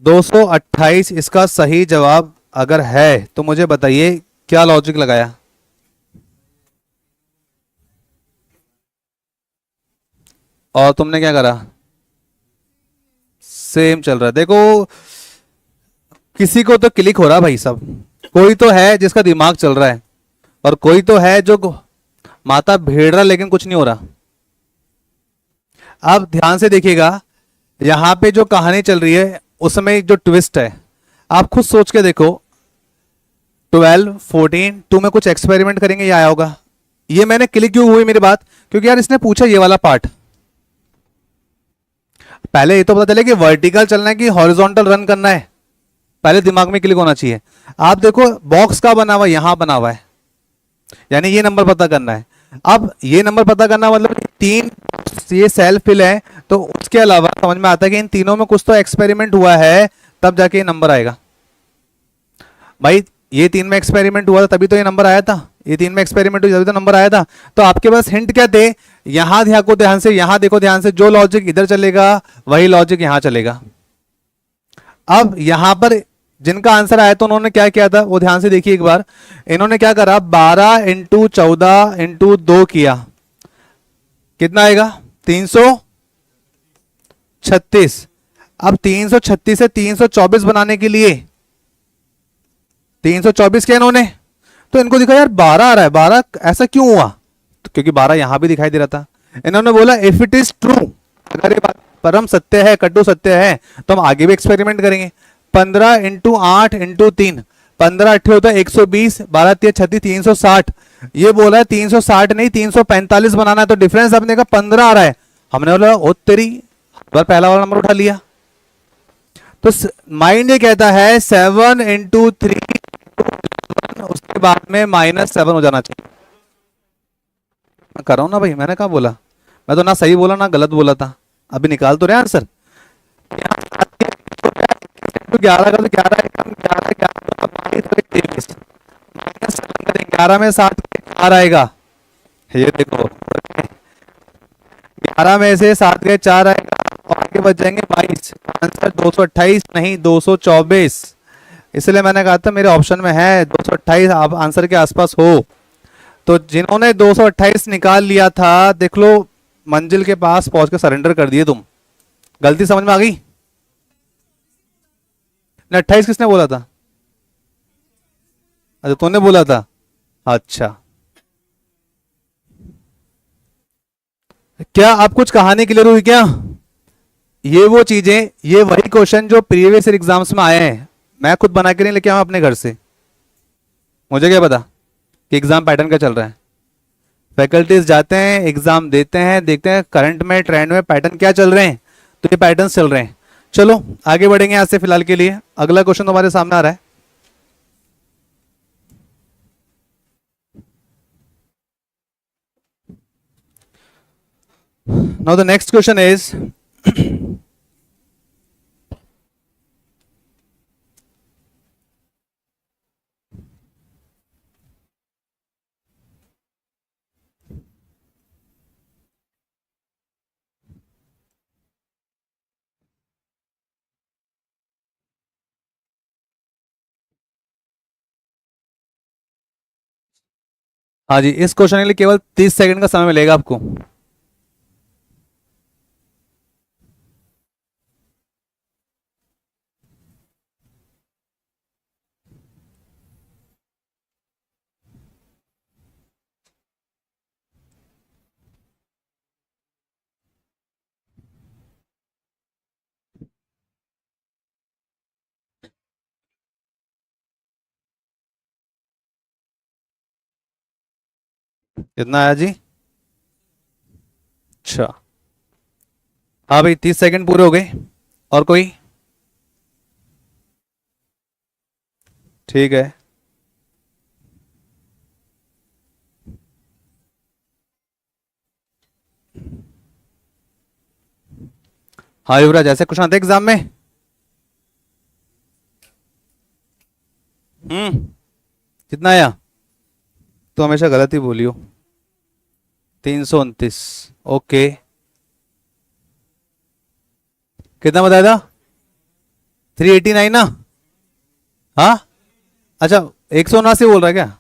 228 इसका सही जवाब अगर है तो मुझे बताइए क्या लॉजिक लगाया। और तुमने क्या करा? सेम चल रहा है देखो, किसी को तो क्लिक हो रहा है भाई सब, कोई तो है जिसका दिमाग चल रहा है, और कोई तो है जो माथा भेड़ रहा लेकिन कुछ नहीं हो रहा। आप ध्यान से देखिएगा, यहां पे जो कहानी चल रही है उसमें जो ट्विस्ट है, आप खुद सोच के देखो। 12 14 2 में कुछ एक्सपेरिमेंट करेंगे, ये आया होगा। ये मैंने क्लिक क्यों हुई मेरी बात, क्योंकि यार इसने पूछा ये वाला पार्ट। पहले ये तो पता चले कि वर्टिकल चलना है कि हॉरिजॉन्टल रन करना है, पहले दिमाग में क्लिक होना चाहिए। आप देखो बॉक्स का बना हुआ है, यहां बना हुआ है, यानी ये नंबर पता करना है। अब ये नंबर पता करना मतलब तीन ये सेल्फ फिल है, तो उसके अलावा समझ में आता है कि इन तीनों में कुछ तो एक्सपेरिमेंट हुआ है, तब जाके ये नंबर आएगा। भाई ये तीन में एक्सपेरिमेंट हुआ था तभी तो ये नंबर आया था, ये तीन में एक्सपेरिमेंट हुआ तभी तो नंबर आया था। तो आपके पास हिंट क्या थे? यहां देखो ध्यान से, यहां देखो ध्यान से, जो लॉजिक इधर चलेगा वही लॉजिक यहां चलेगा। अब यहां पर जिनका आंसर आया तो उन्होंने क्या किया था वो ध्यान से देखिए एक बार। इन्होंने क्या करा, 12 × 14 × 2 किया, कितना आएगा? 336। अब 336 से 324 बनाने के लिए 324 किया इन्होंने, तो इनको दिखा यार 12 आ रहा है, 12 ऐसा क्यों हुआ? तो क्योंकि 12 यहां भी दिखाई दे रहा था। इन्होंने बोला इफ इट इज ट्रू, अगर ये बात परम सत्य है, कटु सत्य है, तो हम आगे भी एक्सपेरिमेंट करेंगे। 15 × 8 × 3, 15 अट्ठे होता है 120, 12 3 36, 360। ये बोला है 360 नहीं 345 बनाना है, तो डिफरेंस अपने का 15 आ रहा है। हमने बोला ओ तेरी, बार पहला वाला नंबर उठा लिया। तो माइंड ये कहता है 7 × 3, उसके बाद में -7 हो जाना चाहिए। मैं कर रहा हूं ना भाई, मैंने कहा बोला, मैं तो ना सही बोला ना गलत बोला था, अभी निकाल तो रहे आंसर। 11 का तो 11 एकम 11 23, -7 में 7 4 आएगा, ये देखो 11 में से 7 के 4 आएगा, और आगे बच जाएंगे 22। आंसर 228 नहीं 224, इसलिए मैंने कहा था मेरे ऑप्शन में है 228, आप आंसर के आसपास हो। तो जिन्होंने 228 निकाल लिया था देख लो, मंजिल के पास पहुंच के सरेंडर कर दिए तुम। गलती समझ में आ गई? 28 किसने बोला था? अच्छा तूने बोला था, अच्छा। क्या आप कुछ कहानी क्लियर हुई क्या? ये वो चीजें, ये वही क्वेश्चन जो प्रीवियस एग्जाम्स में आए हैं, मैं खुद बना के नहीं लेके आया अपने घर से। मुझे क्या पता कि एग्जाम पैटर्न क्या चल रहा है। फैकल्टीज जाते हैं एग्जाम देते हैं, देखते हैं करंट में ट्रेंड में पैटर्न क्या चल रहे हैं, तो ये पैटर्न चल रहे हैं। चलो आगे बढ़ेंगे आज से, फिलहाल के लिए अगला क्वेश्चन तुम्हारे सामने आ रहा है। Now the next question is हाँ जी, इस क्वेश्चन के लिए केवल 30 सेकंड का समय मिलेगा आपको। कितना आया जी? अच्छा, हाँ भाई 30 सेकंड पूरे हो गए। और कोई? ठीक है। हाँ युवराज, ऐसे क्वेश्चन आते एग्जाम में। कितना आया? तो हमेशा गलत ही बोलियो। 329। ओके, कितना बताया था? 389 ना? हाँ, अच्छा 179 बोल रहा है क्या?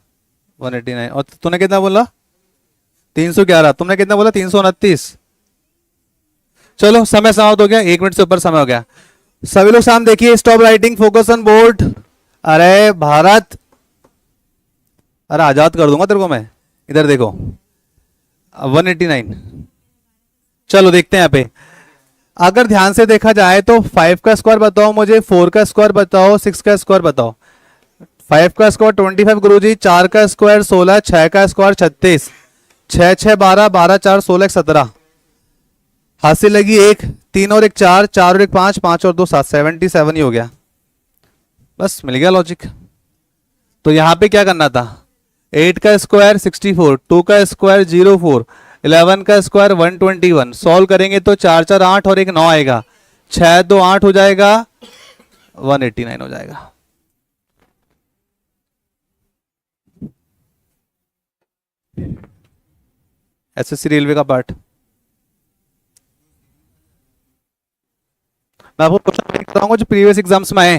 189। और तूने कितना बोला? 311। तुमने कितना बोला? 329। चलो समय समाप्त हो गया, 1 मिनट से ऊपर समय हो गया। सभी लोग सामने देखिए, stop writing, focus on board. अरे भारत, अरे आजाद कर दूंगा तेरे को मैं। इधर देखो, 189। चलो देखते हैं यहाँ पे। अगर ध्यान से देखा जाए तो 5 का स्क्वायर बताओ मुझे, 4 का स्क्वायर बताओ, 6 का स्क्वायर बताओ। 5 का स्क्वायर 25 गुरुजी, 4 का स्क्वायर 16, 6 का स्क्वायर 36, 6 6 12, 12 4 16 17। हासिल लगी 1, 3 और 1 4, 4 और 1 5, 5 और 2 7, 77 ही हो गया। बस मिल गया लॉजिक। तो यहां पे क्या करना था? 8 का स्क्वायर 64, 2 का स्क्वायर 04, 11 का स्क्वायर 121। सॉल्व करेंगे तो 4 4 8 और 1 9 आएगा, 6 2 8 हो जाएगा, 189 हो जाएगा। एसएससी रेलवे का पार्ट। मैं आपको क्वेश्चन देख रहा हूँ जो प्रीवियस एग्जाम्स में आए।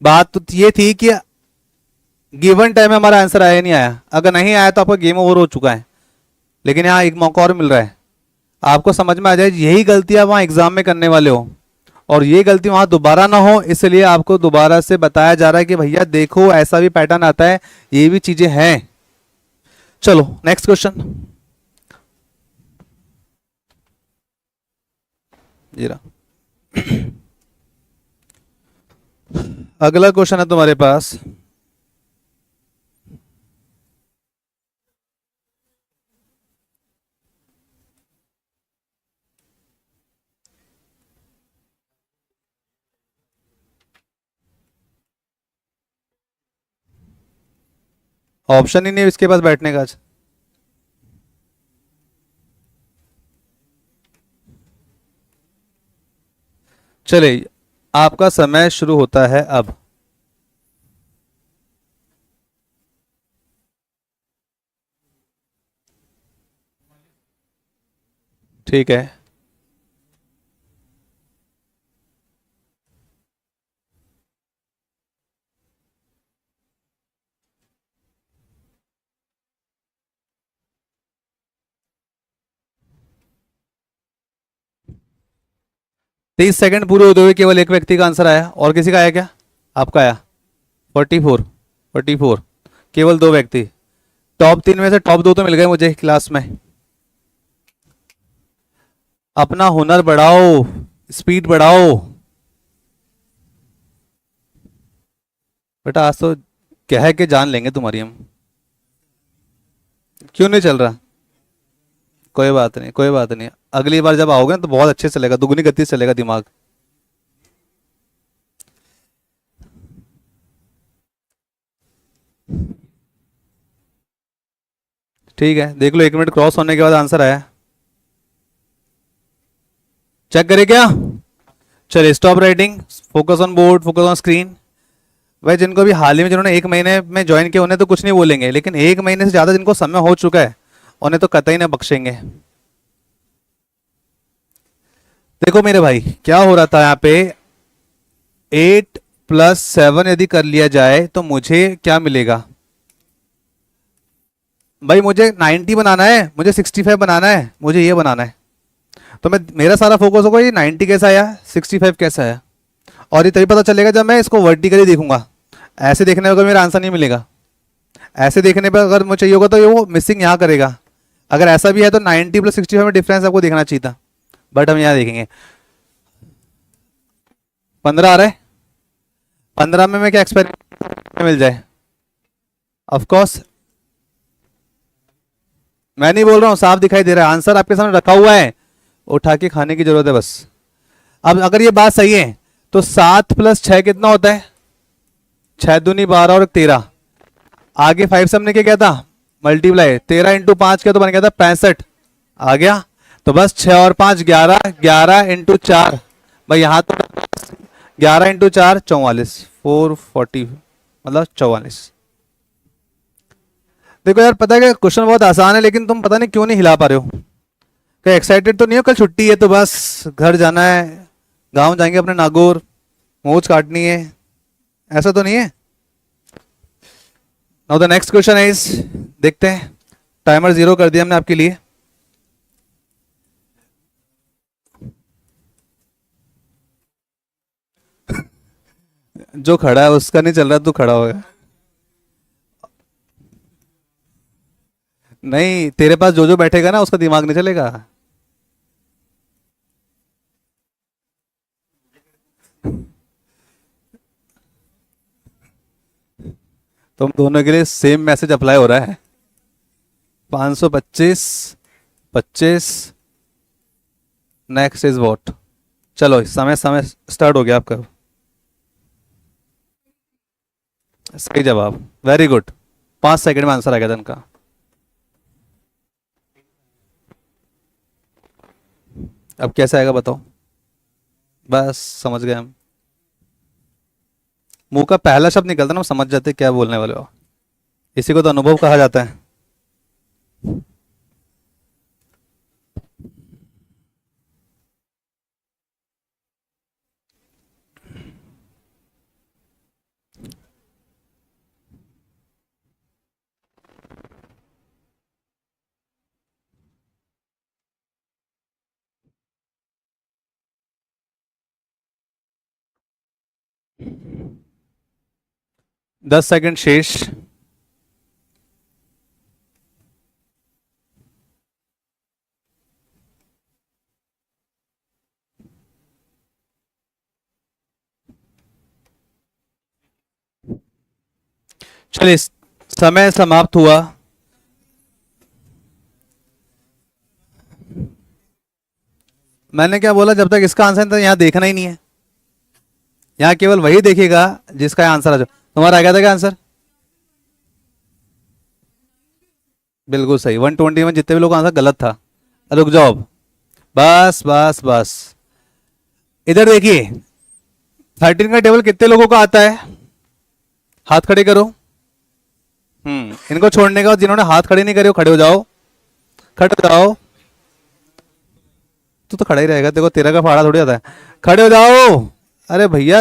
बात तो ये थी कि गिवन टाइम में हमारा आंसर आया नहीं आया, अगर नहीं आया तो आपका गेम ओवर हो चुका है। लेकिन यहाँ एक मौका और मिल रहा है, आपको समझ में आ जाए यही गलती आप वहाँ एग्जाम में करने वाले हो और ये गलती वहाँ दोबारा ना हो, इसलिए आपको दोबारा से बताया जा रहा है कि भैया देखो ऐसा भी पैटर्न आता है, ये भी चीजें हैं। चलो नेक्स्ट क्वेश्चन। जीरा अगला क्वेश्चन है तुम्हारे पास। ऑप्शन ही नहीं इसके पास बैठने का आज। चले, आपका समय शुरू होता है अब। ठीक है, तीस सेकंड पूरे होते हुए केवल एक व्यक्ति का आंसर आया, और किसी का आया क्या? आपका आया 44। 44, केवल 2 व्यक्ति। टॉप 3 में से टॉप 2 तो मिल गए मुझे क्लास में। अपना हुनर बढ़ाओ, स्पीड बढ़ाओ बेटा, आज तो कह के जान लेंगे तुम्हारी हम। क्यों नहीं चल रहा? कोई बात नहीं, कोई बात नहीं, अगली बार जब आओगे ना तो बहुत अच्छे से चलेगा, दुगनी गति से चलेगा दिमाग। ठीक है, देख लो 1 मिनट क्रॉस होने के बाद आंसर आया, चेक करे क्या? चलिए stop writing, focus on board, focus on screen. भाई जिनको भी हाल ही में, जिन्होंने 1 महीने में ज्वाइन किया उन्हें तो कुछ नहीं बोलेंगे, लेकिन 1 महीने से ज्यादा जिनको समय हो चुका है उन्हें तो कतई नहीं बख्शेंगे। देखो मेरे भाई क्या हो रहा था यहाँ पे, 8 + 7 यदि कर लिया जाए तो मुझे क्या मिलेगा? भाई मुझे 90 बनाना है, मुझे 65 बनाना है, मुझे ये बनाना है। तो मैं, मेरा सारा फोकस होगा ये 90 कैसा आया, 65 कैसा आया। और ये तभी पता चलेगा जब मैं इसको वर्टिकली देखूंगा। ऐसे देखने पर मेरा आंसर नहीं मिलेगा, ऐसे देखने पर अगर मुझे चाहिए होगा तो ये वो मिसिंग यहाँ करेगा। अगर ऐसा भी है तो 90 + 65 में डिफरेंस आपको देखना चाहिए था, बट हम यहाँ देखेंगे। 15 आ रहा है, 15 में मैं क्या एक्सपेरिमेंट मिल जाए? ऑफ कोर्स मैं नहीं बोल रहा हूँ, साफ दिखाई दे रहा है, आंसर आपके सामने रखा हुआ है, उठा के खाने की जरूरत है बस। अब अगर ये बात सही है तो 7 + 6 कितना होता है? 6 दूनी 12 और 13। आगे 5 से हमने क्या किया था? मल्टीप्लाई। 13 × 5 किया तो बन गया था 65। आ गया? तो बस 6 और 5 11, 11 इंटू 4 भाई, यहाँ तो 11 इंटू 4 44, 440 मतलब 44। देखो यार, पता है कि क्वेश्चन बहुत आसान है, लेकिन तुम पता नहीं क्यों नहीं हिला पा रहे हो। क्या एक्साइटेड तो नहीं हो? कल छुट्टी है तो बस घर जाना है, गांव जाएंगे अपने नागौर, मूछ काटनी है, ऐसा तो नहीं है। Now the next question is, देखते हैं, टाइमर 0 कर दिया हमने आपके लिए। जो खड़ा है उसका नहीं चल रहा, तू खड़ा होगा। नहीं, तेरे पास जो जो बैठेगा ना उसका दिमाग नहीं चलेगा। तुम दोनों के लिए सेम मैसेज अप्लाई हो रहा है। 525 25, नेक्स्ट इज वॉट। चलो समय समय स्टार्ट हो गया आपका। सही जवाब, वेरी गुड। 5 सेकंड में आंसर आ गया था इनका। अब कैसे आएगा बताओ? बस समझ गए हम। मुंह का पहला शब्द निकलता ना, हम समझ जाते क्या बोलने वाले हो। इसी को तो अनुभव कहा जाता है। दस सेकंड शेष। चलिए, समय समाप्त हुआ। मैंने क्या बोला? जब तक इसका आंसर था यहाँ देखना ही नहीं है, यहाँ केवल वही देखेगा जिसका आंसर आ जाए। तुम्हारा आ गया था क्या आंसर? बिल्कुल सही। 120 में जितने भी लोग आंसर गलत था। रुक जाओ अब। बस बस बस, इधर देखिए, 13 का टेबल कितने लोगों का आता है? हाथ खड़े करो। इनको छोड़ने का, जिन्होंने हाथ खड़े नहीं करे हो खड़े हो जाओ, खड़े हो जाओ। तू तो खड़ा ही रहेगा, देखो तेरा का फाड़ा थोड़ी आता है। खड़े हो जाओ। अरे भैया,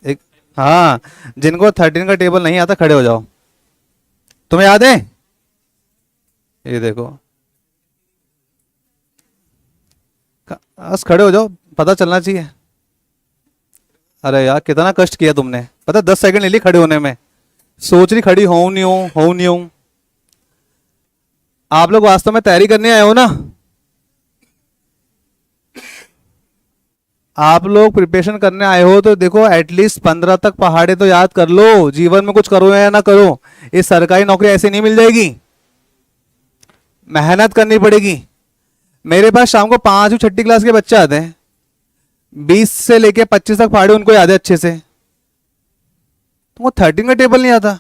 एक, हाँ, जिनको 13 का टेबल नहीं आता खड़े हो जाओ। तुम्हें याद है? ये देखो, बस खड़े हो जाओ, पता चलना चाहिए। अरे यार, कितना कष्ट किया तुमने, पता 10 सेकंड ले ली खड़े होने में। सोच रही खड़ी हो नहीं हो नहीं हूं। आप लोग वास्तव में तैयारी करने आए हो ना? आप लोग प्रिपरेशन करने आए हो तो देखो, एटलीस्ट 15 तक पहाड़े तो याद कर लो। जीवन में कुछ करो या ना करो, ये सरकारी नौकरी ऐसे नहीं मिल जाएगी, मेहनत करनी पड़ेगी। मेरे पास शाम को 5वीं 6ठी क्लास के बच्चे आते हैं, 20 से लेके 25 तक पहाड़े उनको याद है अच्छे से। तुमको 13 का टेबल नहीं आता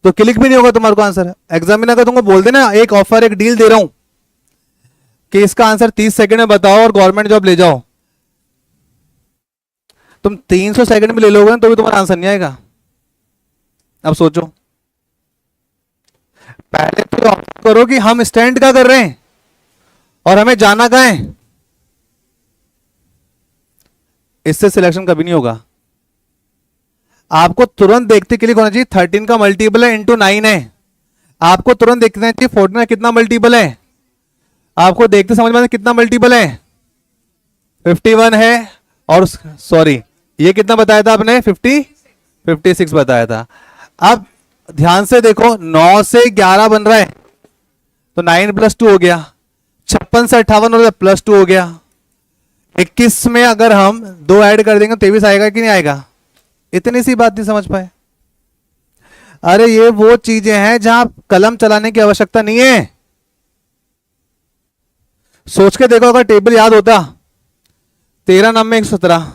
तो क्लिक भी नहीं होगा तुम्हारे को आंसर। एग्जामिनर का तुमको बोल देना, एक ऑफर, एक डील दे रहा हूं कि इसका आंसर 30 सेकंड में बताओ और गवर्नमेंट जॉब ले जाओ। तुम 300 सेकंड में ले लोगे ना तो भी तुम्हारा आंसर नहीं आएगा। अब सोचो, पहले तो करो कि हम स्टैंड क्या कर रहे हैं और हमें जाना कहां है। इससे सिलेक्शन कभी नहीं होगा। आपको तुरंत देखते क्लिक होना चाहिए 13 का मल्टीपल है इंटू 9 है। आपको तुरंत देखना चाहिए 14 का कितना मल्टीपल है। आपको देखते समझ में कितना मल्टीपल है, 51 है। और सॉरी, ये कितना बताया था आपने? 56 बताया था। अब ध्यान से देखो, 9 से 11 बन रहा है तो 9 + 2 हो गया। 56 से 58 हो गया, +2 हो गया। 21 में अगर हम 2 ऐड कर देंगे 23 आएगा कि नहीं आएगा? इतनी सी बात नहीं समझ पाए? अरे ये वो चीजें हैं जहां कलम चलाने की आवश्यकता नहीं है। सोच के देखो, अगर टेबल याद होता, 13 9 में 117,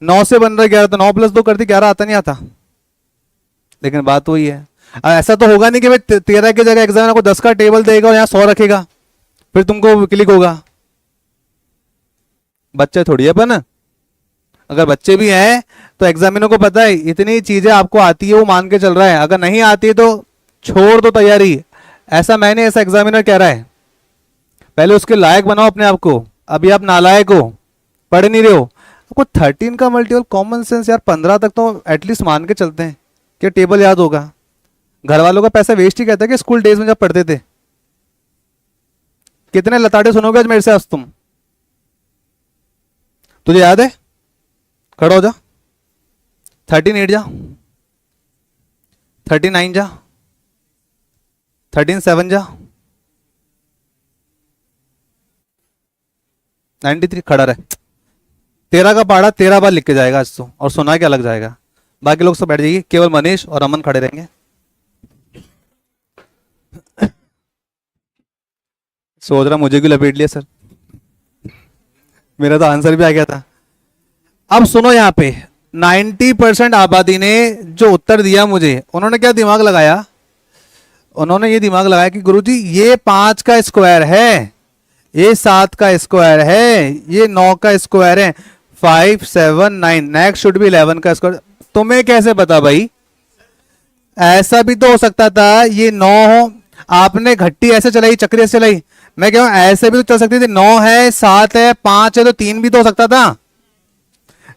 9 से बन रहा है 11, तो 9 + 2 कर दी 11, आता नहीं आता? लेकिन बात वही है। ऐसा तो होगा नहीं कि भाई 13 की जगह एग्जामिनर को 10 का टेबल देगा और यहाँ 100 रखेगा फिर तुमको क्लिक होगा। बच्चे थोड़ी है अपन। अगर बच्चे भी हैं तो एग्जामिनर को पता है इतनी चीजें आपको आती है, वो मान के चल रहा है। अगर नहीं आती तो छोड़ दो तैयारी। ऐसा मैंने, ऐसा एग्जामिनर कह रहा है। पहले उसके लायक बनाओ अपने आप को। अभी आप नालायक हो, पढ़ नहीं रहे हो। आपको 13 का मल्टीपल कॉमन सेंस यार 15 तक तो एटलीस्ट मान के चलते हैं कि टेबल याद होगा। घर वालों का पैसा वेस्ट ही कहता है कि स्कूल डेज में जब पढ़ते थे। कितने लताड़े सुनोगे आज मेरे से आज तुम। तुझे याद है? खड़ा हो जा। 13 8 जा, 13 9 जा, 13 7 जा, 93 खड़ा रहे। 13 का पहाड़ा 13 बार लिख के जाएगा आज तो, और सुना के अलग जाएगा। बाकी लोग सब बैठ जाइए, केवल मनीष और अमन खड़े रहेंगे। सोच रहा मुझे भी लपेट लिया सर, मेरा तो आंसर भी आ गया था। अब सुनो यहाँ पे 90% आबादी ने जो उत्तर दिया मुझे, उन्होंने क्या दिमाग लगाया? उन्होंने ये दिमाग लगाया कि गुरुजी ये 5 का स्क्वायर है, ये 7 का स्क्वायर है, ये 9 का स्क्वायर है। 5 7 9, नेक्स्ट शुड बी 11 का स्क्वायर। तुम्हें कैसे पता भाई? ऐसा भी तो हो सकता था ये 9 हो, आपने घट्टी ऐसे चलाई, चक्री ऐसे चलाई। मैं कह रहा हूं ऐसे भी तो चल सकती थी। 9 है, 7 है, 5 है, तो 3 भी तो हो सकता था।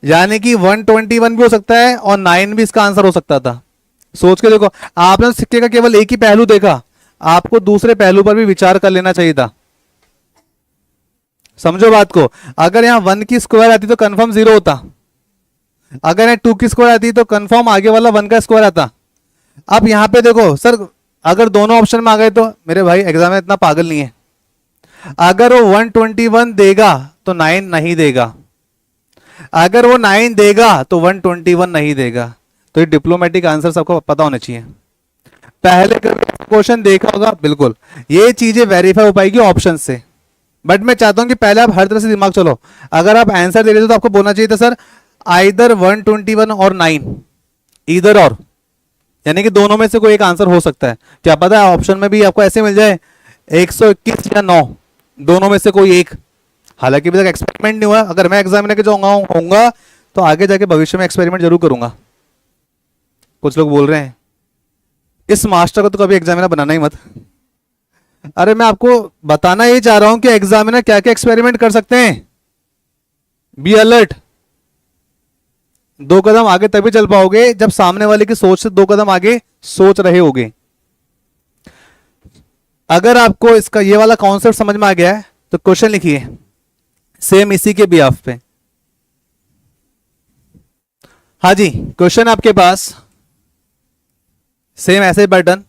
यानी कि 121 भी हो सकता है और 9 भी इसका आंसर हो सकता था। सोच के देखो, आपने सिक्के का केवल एक ही पहलू देखा, आपको दूसरे पहलू पर भी विचार कर लेना चाहिए था। समझो बात को। अगर यहां 1 की स्क्वायर आती तो कंफर्म 0 होता। अगर यहां 2 की स्क्वायर आती तो कंफर्म आगे वाला 1 का स्क्वायर आता। अब यहां पे देखो सर, अगर दोनों ऑप्शन में आ गए तो मेरे भाई एग्जाम में इतना पागल नहीं है। अगर वो 121 देगा तो 9 नहीं देगा, अगर वो 9 देगा तो 121 नहीं देगा। तो ये डिप्लोमेटिक आंसर सबको पता होना चाहिए। पहले कभी क्वेश्चन देखा होगा, बिल्कुल ये चीजें वेरीफाई हो पाएगी ऑप्शन से। बट मैं चाहता हूं कि पहले आप हर तरह से दिमाग चलो। अगर आप आंसर दे रहे थे तो आपको बोलना चाहिए था सर आइदर 121 और 9, इधर और, यानी कि दोनों में से कोई एक आंसर हो सकता है। क्या पता है ऑप्शन में भी आपको ऐसे मिल जाए 121 या 9, दोनों में से कोई एक। हालांकि अभी तक एक्सपेरिमेंट नहीं हुआ। अगर मैं एग्जामिनर के जो होऊंगा तो आगे जाके भविष्य में एक्सपेरिमेंट जरूर करूंगा। कुछ लोग बोल रहे हैं इस मास्टर को तो कभी एग्जामिनर बनाना ही मत। अरे मैं आपको बताना ये चाह रहा हूं कि एग्जामिनर क्या क्या एक्सपेरिमेंट कर सकते हैं। Be alert. 2 कदम आगे तभी चल पाओगे जब सामने वाले की सोच से 2 कदम आगे सोच रहे होगे। अगर आपको इसका ये वाला कॉन्सेप्ट समझ में आ गया है तो क्वेश्चन लिखिए सेम इसी के बिहाफ पे। हाँ जी, क्वेश्चन आपके पास सेम ऐसे पैटर्न।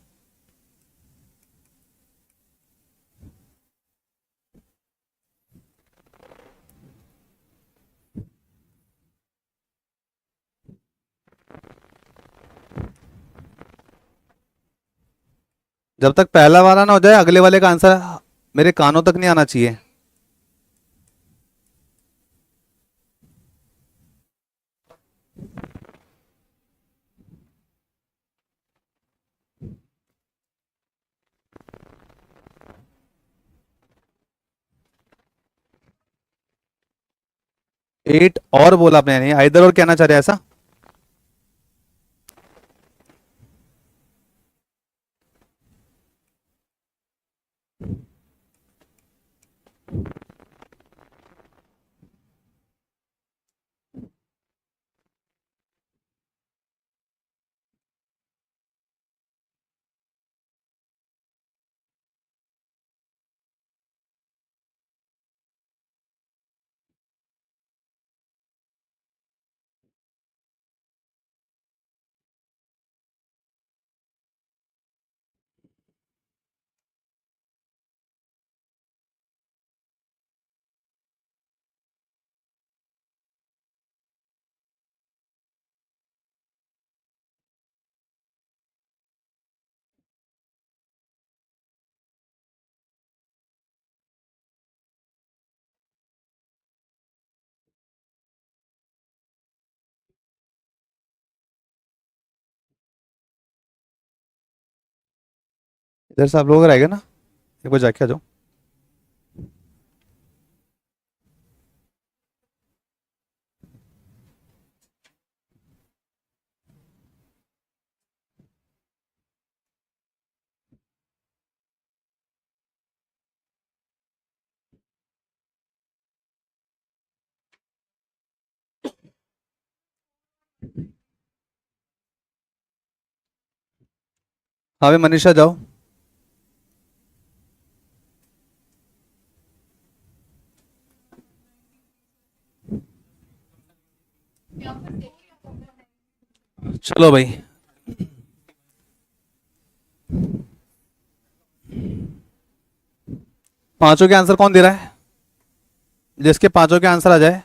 जब तक पहला वाला ना हो जाए अगले वाले का आंसर मेरे कानों तक नहीं आना चाहिए। एट और बोला आपने, नहीं इधर और कहना चाह रहे हैं ऐसा? इधर से आप लोग रहेगा ना, एक बार जाके आ जाओ। हाँ भाई मनीषा जाओ। चलो भाई, पांचों के आंसर कौन दे रहा है? जिसके पांचों के आंसर आ जाए।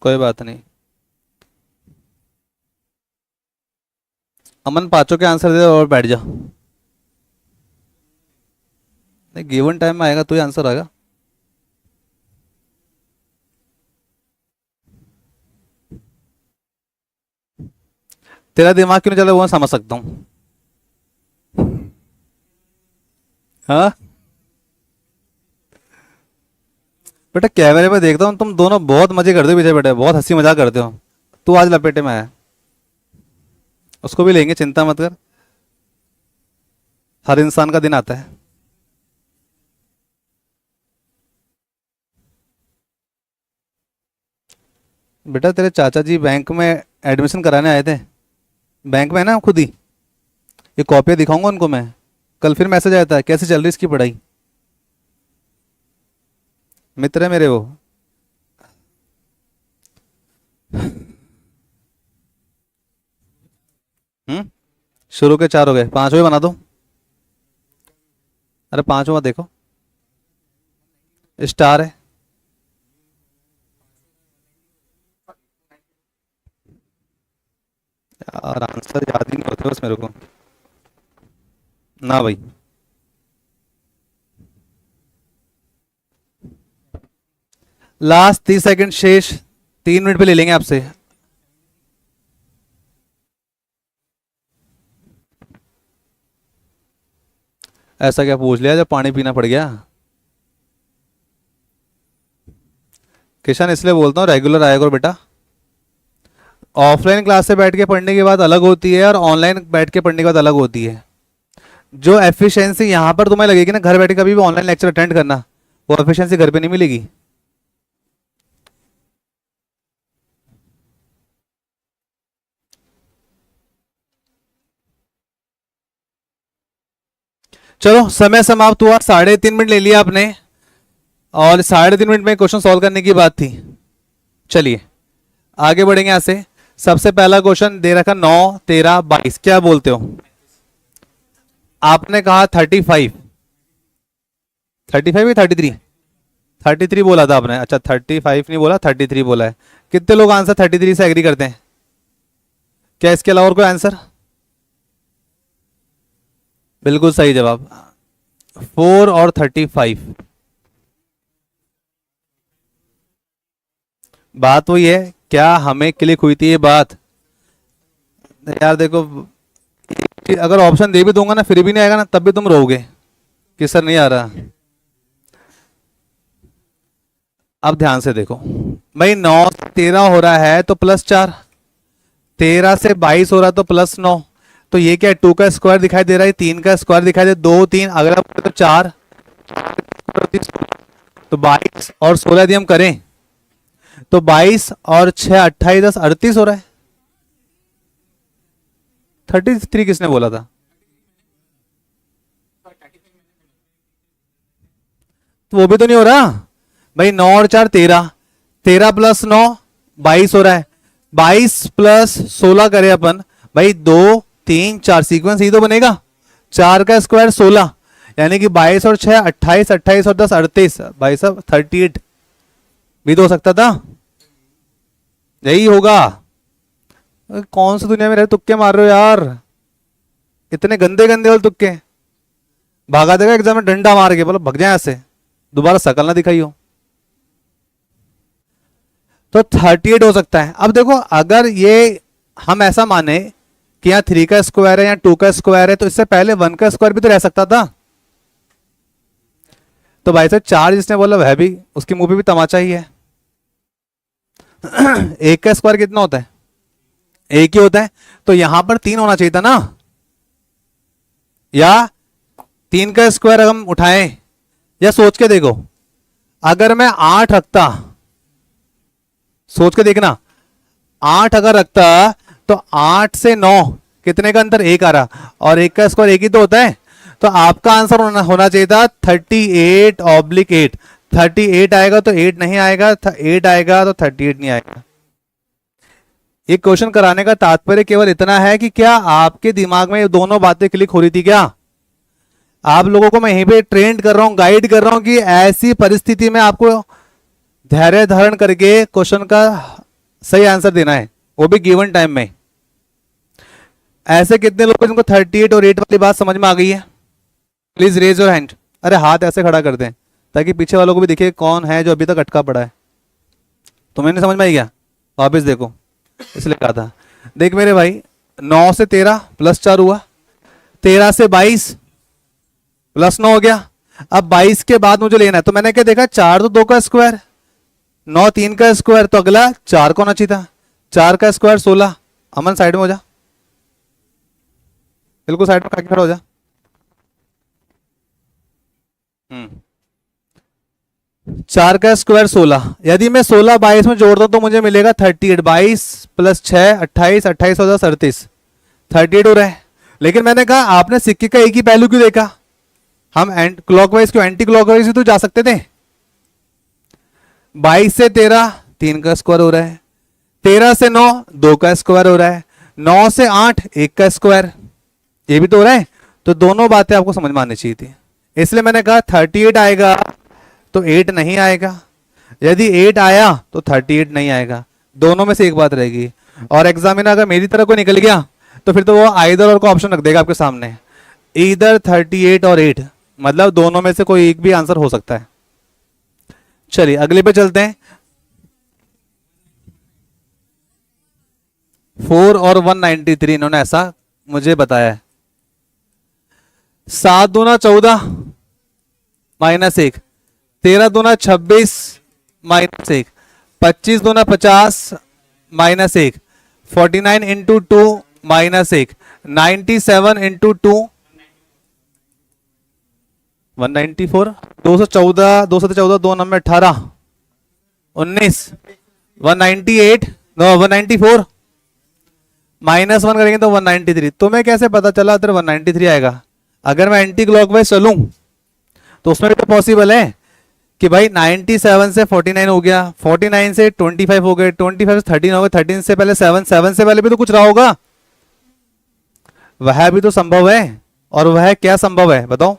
कोई बात नहीं, अमन पांचों के आंसर दे और बैठ जा। नहीं, गिवन टाइम में आएगा तो ही आंसर आएगा। तेरा दिमाग क्यों नहीं चला वो मैं समझ सकता हूँ। हाँ बेटा, कैमरे में देखता हूँ तुम दोनों बहुत मजे करते हो पीछे बैठे, बहुत हंसी मजाक करते हो। तू आज लपेटे में आया, उसको भी लेंगे, चिंता मत कर। हर इंसान का दिन आता है। बेटा तेरे चाचा जी बैंक में एडमिशन कराने आए थे, बैंक में है ना खुद ही। ये कॉपी दिखाऊंगा उनको मैं। कल फिर मैसेज आया था, कैसे चल रही इसकी पढ़ाई। मित्र है मेरे वो। शुरू के चार हो गए, पांचवें बना दो। अरे पांचवा देखो, स्टार है। यार आंसर याद ही नहीं होते बस मेरे को। ना भाई, लास्ट 30 सेकंड शेष, 3 मिनट पे ले लेंगे आपसे। ऐसा क्या पूछ लिया जब पानी पीना पड़ गया? किशन इसलिए बोलता हूँ रेगुलर आया करो बेटा। ऑफलाइन क्लास से बैठ के पढ़ने की बात अलग होती है और ऑनलाइन बैठ के पढ़ने की बात अलग होती है। जो एफिशिएंसी यहाँ पर तुम्हें लगेगी ना घर बैठ के कभी भी ऑनलाइन लेक्चर अटेंड करना, वो एफिशिएंसी घर पे नहीं मिलेगी। चलो समय समाप्त हुआ, 3.5 मिनट ले लिया आपने और 3.5 मिनट में क्वेश्चन सॉल्व करने की बात थी। चलिए आगे बढ़ेंगे यहां से। सबसे पहला क्वेश्चन दे रखा 9, 13, 22, क्या बोलते हो? आपने कहा 35, 35 या 33? 33 बोला था आपने। अच्छा 35 नहीं बोला, 33 बोला है। कितने लोग आंसर 33 से एग्री करते हैं? क्या इसके अलावा और कोई आंसर? बिल्कुल सही जवाब, 4 और 35। बात वही है, क्या हमें क्लिक हुई थी ये बात? यार देखो, अगर ऑप्शन दे भी दूंगा ना फिर भी नहीं आएगा ना, तब भी तुम रहोगे कि सर नहीं आ रहा। अब ध्यान से देखो भाई, 9 से 13 हो रहा है तो +4, 13 से 22 हो रहा तो +9। तो ये क्या है, 2 का स्क्वायर दिखाई दे रहा है, 3 का स्क्वायर दिखाई दे, 2 3 अगला तो 4, तो 22 और 16 यदि हम करें तो 22 और 6 28 10 38 हो रहा है। 33 किसने बोला था? तो वो भी तो नहीं हो रहा भाई। 9 और 4 13, 13 + 9 22 हो रहा है। 22 + 16 करें अपन भाई, 2 3 4 सीक्वेंस ही तो बनेगा। 4 का स्क्वायर 16, यानी कि 22 और 6 28, 28 और 10 38, भाई साहब 38 भी तो हो सकता था। यही होगा। कौन सी दुनिया में रहे तुक्के मार रहे हो यार, इतने गंदे गंदे वाले तुक्के। भागा देगा एग्जाम में डंडा मार के, बोलो भग जाए ऐसे, दोबारा शकल ना दिखाई हो। तो 38 हो सकता है। अब देखो, अगर ये हम ऐसा माने कि यहाँ 3 का स्क्वायर है या 2 का स्क्वायर है, तो इससे पहले 1 का स्क्वायर भी तो रह सकता था। तो भाई साहब 4 जिसने बोला वह भी, उसके मुंह पे भी तमाचा ही है। 1 का स्क्वायर कितना होता है? 1 ही होता है। तो यहां पर 3 होना चाहिए था ना, या 3 का स्क्वायर हम उठाएं, या सोच के देखो, अगर मैं 8 रखता, सोच के देखना, 8 अगर रखता तो 8 से 9 कितने का अंतर, एक आ रहा, और एक का स्क्वायर एक ही तो होता है। तो आपका आंसर होना चाहिए था 38/8। 38 आएगा तो 8 नहीं आएगा, 8 आएगा तो 38 नहीं आएगा। ये क्वेश्चन कराने का तात्पर्य केवल इतना है कि क्या आपके दिमाग में ये दोनों बातें क्लिक हो रही थी क्या? आप लोगों को मैं यहीं पे ट्रेंड कर रहा हूं, गाइड कर रहा हूं कि ऐसी परिस्थिति में आपको धैर्य धारण करके क्वेश्चन का सही आंसर देना है, वो भी गिवन टाइम में। ऐसे कितने लोग हैं जिनको 38 और 8 वाली बात समझ में आ गई है? Please raise your hand. अरे हाथ ऐसे खड़ा कर दें ताकि पीछे वालों को भी दिखे कौन है जो अभी तक अटका पड़ा है। तुम्हें नहीं समझ में आई क्या? वापिस देखो, इसलिए कहा था। देख मेरे भाई, 9 से 13 प्लस 4 हुआ, 13 से 22 प्लस 9 हो गया। अब 22 के बाद मुझे लेना है, तो मैंने क्या देखा, 4 तो 2 का स्क्वायर, 9 3 का स्क्वायर, तो अगला 4 को होना चाहिए था। 4 का स्क्वायर 16। अमन साइड में हो जा, बिल्कुल साइड में खड़ा हो जा। 4 का स्क्वायर 16, यदि मैं 16 22 में जोड़ता हूं तो मुझे मिलेगा 38। 22 प्लस 6 28, 28 हो 37, 38 हो रहा है। लेकिन मैंने कहा आपने सिक्के का एक ही पहलू क्यों देखा, हम क्लॉकवाइज क्यों एंटी क्लॉकवाइज ही तो जा सकते थे। 22 से 13 3 का स्क्वायर हो रहा है, 13 से 9 2 का स्क्वायर हो रहा है, 9 से 8 1 का स्क्वायर, ये भी तो हो रहा है। तो दोनों बातें आपको समझ में आनी चाहिए थी, इसलिए मैंने कहा 38 आएगा तो 8 नहीं आएगा, यदि 8 आया तो 38 नहीं आएगा, दोनों में से एक बात रहेगी। और एग्जामिनर अगर मेरी तरह को निकल गया तो फिर तो वो आइदर और को ऑप्शन रख देगा आपके सामने, इधर 38 और 8, मतलब दोनों में से कोई एक भी आंसर हो सकता है। चलिए अगले पे चलते हैं। 4 और 193 इन्होंने ऐसा मुझे बताया है। 7 दूना 14 माइनस 1, 13 दूना 26 माइनस 1, 25 दूना 50 minus 1, 49 into 2 minus 1, 97 into 2 194, 214, 214 2 number 18 19, 198 no 194 minus 1 करेंगे तो 193। तुम्हें कैसे पता चला इधर 193 आएगा? अगर मैं एंटी क्लॉकवाइज चलूं तो उसमें भी तो पॉसिबल है कि भाई 97 से 49 हो गया, 49 से 25 हो गए, 25 से 13 हो गए, 13 से पहले 7, 7 से पहले भी तो कुछ रहा होगा, वह भी तो संभव है। और वह क्या संभव है बताओ?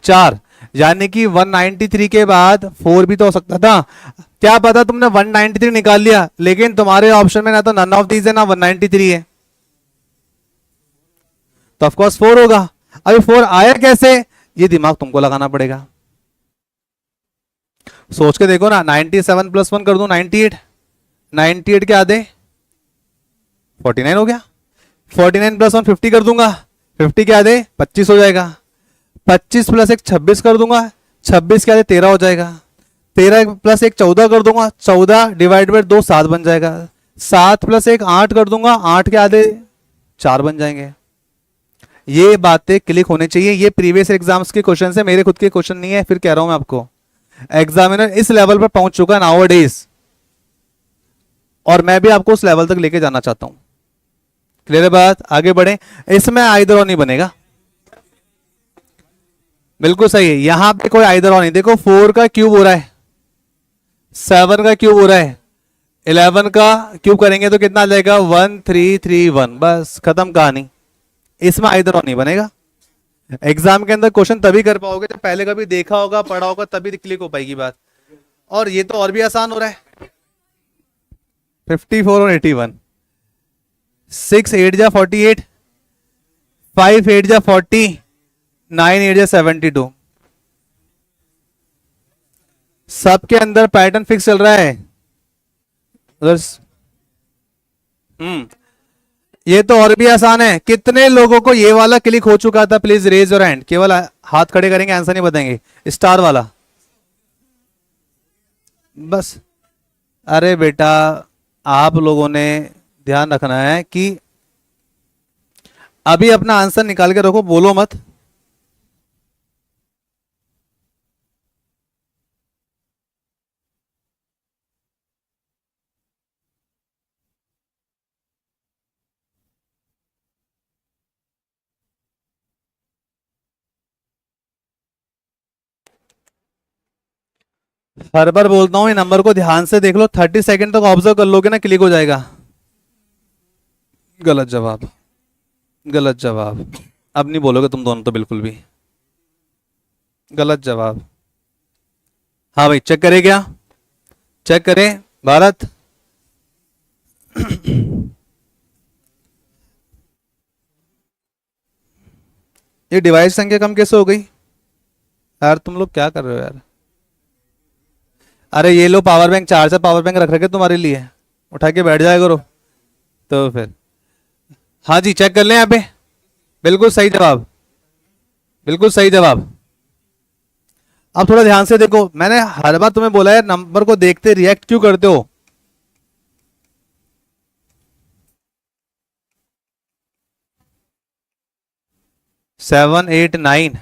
4, यानी कि 193 के बाद 4 भी तो हो सकता था। क्या पता तुमने 193 निकाल लिया लेकिन तुम्हारे ऑप्शन में ना तो नन ऑफ दीज है ना 193 है, तो ऑफ कोर्स 4 होगा। अभी 4 आया कैसे, ये दिमाग तुमको लगाना पड़ेगा। सोच के देखो ना, 97 प्लस 1 कर दूं 98, 98 के आधे 49 हो गया, 49 प्लस 1 50 कर दूंगा, 50 के आधे 25 हो जाएगा, 25 प्लस 1 26 कर दूंगा, 26 के आधे 13 हो जाएगा, 13 प्लस 1 14 कर दूंगा, 14 डिवाइड बाय 2 7 बन जाएगा, 7 प्लस 1 8 कर दूंगा, 8 के आधे 4 बन जाएंगे। ये बातें क्लिक होने चाहिए। ये प्रीवियस एग्जाम्स के क्वेश्चन है, मेरे खुद के क्वेश्चन नहीं है, फिर कह रहा हूं मैं आपको। एग्जामिनर इस लेवल पर पहुंच चुका है नाउ डेज, और मैं भी आपको उस लेवल तक लेके जाना चाहता हूं। क्लियर है बात? आगे बढ़े। इसमें आइदर और नहीं बनेगा, बिल्कुल सही है, यहां पे कोई आइदर और नहीं। देखो 4 का क्यूब हो रहा है, 7 का क्यूब हो रहा है, 11 का क्यूब करेंगे तो कितना आ जाएगा 1331, बस खत्म कहानी। इसमें आइदर और नहीं बनेगा। एग्जाम के अंदर क्वेश्चन तभी कर पाओगे जब पहले कभी देखा होगा, पढ़ा होगा, तभी क्लिक हो पाएगी बात। और ये तो और भी आसान हो रहा है। 54 और 81, 6 8 जा 48, 5 8 जा 40, 9 8 जा 72। सबके अंदर पैटर्न फिक्स चल रहा है। ये तो और भी आसान है। कितने लोगों को ये वाला क्लिक हो चुका था? Please raise your hand. केवल हाथ खड़े करेंगे, आंसर नहीं बताएंगे। स्टार वाला बस। अरे बेटा, आप लोगों ने ध्यान रखना है कि अभी अपना आंसर निकाल के रखो, बोलो मत। हर बार बोलता हूँ ये नंबर को ध्यान से देख लो, 30 सेकेंड तक ऑब्जर्व कर लोगे ना, क्लिक हो जाएगा। गलत जवाब, गलत जवाब। अब नहीं बोलोगे तुम दोनों तो बिल्कुल भी। गलत जवाब। हाँ भाई, चेक करें क्या? चेक करें भारत। ये डिवाइस संख्या कम कैसे हो गई यार? तुम लोग क्या कर रहे हो यार? अरे ये low power bank, charger power bank रख रखे तुम्हारे लिए, उठा के बैठ जाया करो। तो फिर हाँ जी, चेक कर लें यहाँ पे। बिल्कुल सही जवाब, बिल्कुल सही जवाब। अब थोड़ा ध्यान से देखो, मैंने हर बार तुम्हें बोला है नंबर को देखते रिएक्ट क्यों करते हो? Seven, eight, nine.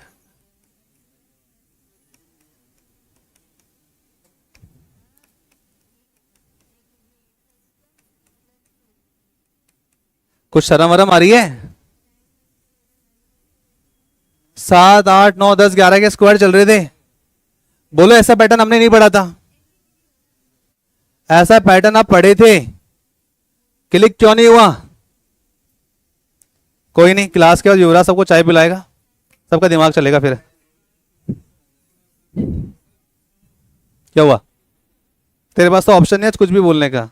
कुछ शर्म वरम आ रही है? 7, 8, 9, 10, 11 के स्क्वायर चल रहे थे। बोलो ऐसा पैटर्न हमने नहीं पढ़ा था? ऐसा पैटर्न आप पढ़े थे, क्लिक क्यों नहीं हुआ? कोई नहीं, क्लास के बाद युवराज सबको चाय पिलाएगा, सबका दिमाग चलेगा फिर। क्या हुआ? तेरे पास तो ऑप्शन नहीं है कुछ भी बोलने का।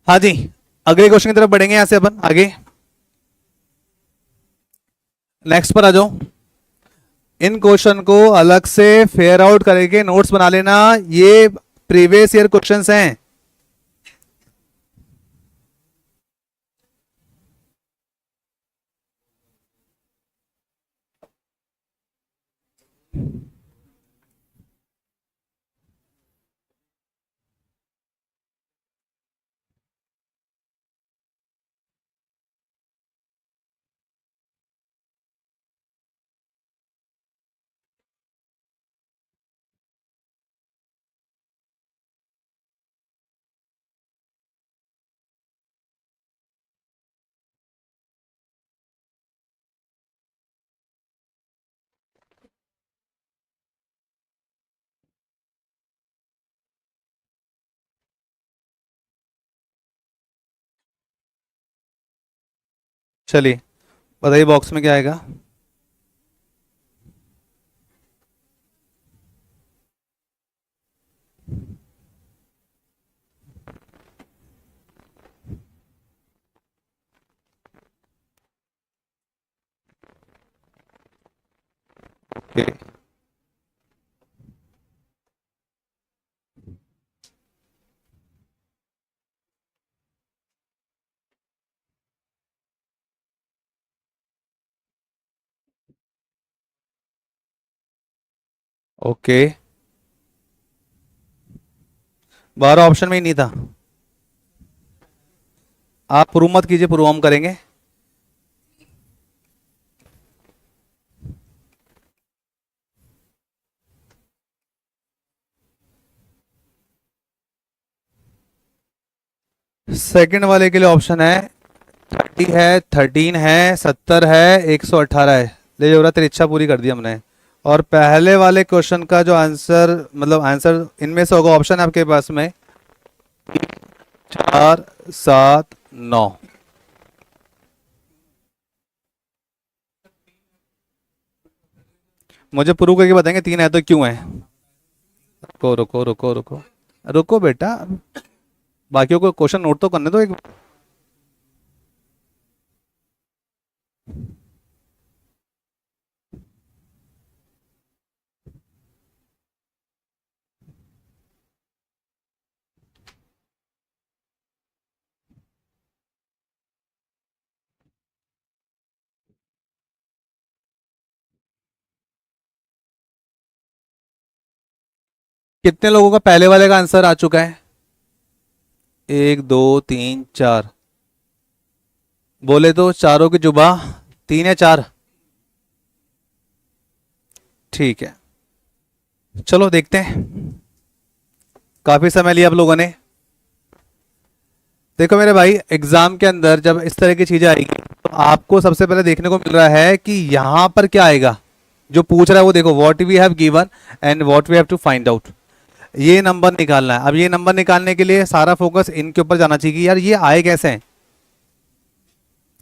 हाँ जी, अगले क्वेश्चन की तरफ बढ़ेंगे यहां से अपन आगे। नेक्स्ट पर आ जाओ। इन क्वेश्चन को अलग से फेयर आउट करके नोट्स बना लेना, ये प्रीवियस ईयर क्वेश्चंस हैं। चलिए बताइए बॉक्स में क्या आएगा? Okay, okay. 12 ऑप्शन में ही नहीं था। आप प्रूव मत कीजिए, प्रूव हम करेंगे। सेकंड वाले के लिए ऑप्शन है 30 है, 13 है, 70 है, 118 है। ले जाओ, तेरी इच्छा पूरी कर दी हमने। और पहले वाले क्वेश्चन का जो आंसर, मतलब आंसर इनमें से होगा, ऑप्शन है आपके पास में 4, 7, 9। मुझे प्रूव करके बताएंगे 3 है तो क्यों है? रुको रुको रुको रुको, रुको बेटा, बाकियों को क्वेश्चन नोट तो करने दो एक। कितने लोगों का पहले वाले का आंसर आ चुका है? 1, 2, 3, 4। बोले तो चारों की जुबा 3 या 4। ठीक है, चलो देखते हैं। काफी समय लिया आप लोगों ने। देखो मेरे भाई, एग्जाम के अंदर जब इस तरह की चीजें आएगी तो आपको सबसे पहले देखने को मिल रहा है कि यहां पर क्या आएगा। जो पूछ रहा है वो देखो, what we have given and what we have to find out. ये नंबर निकालना है। अब ये नंबर निकालने के लिए सारा फोकस इनके ऊपर जाना चाहिए कि यार ये आए कैसे हैं,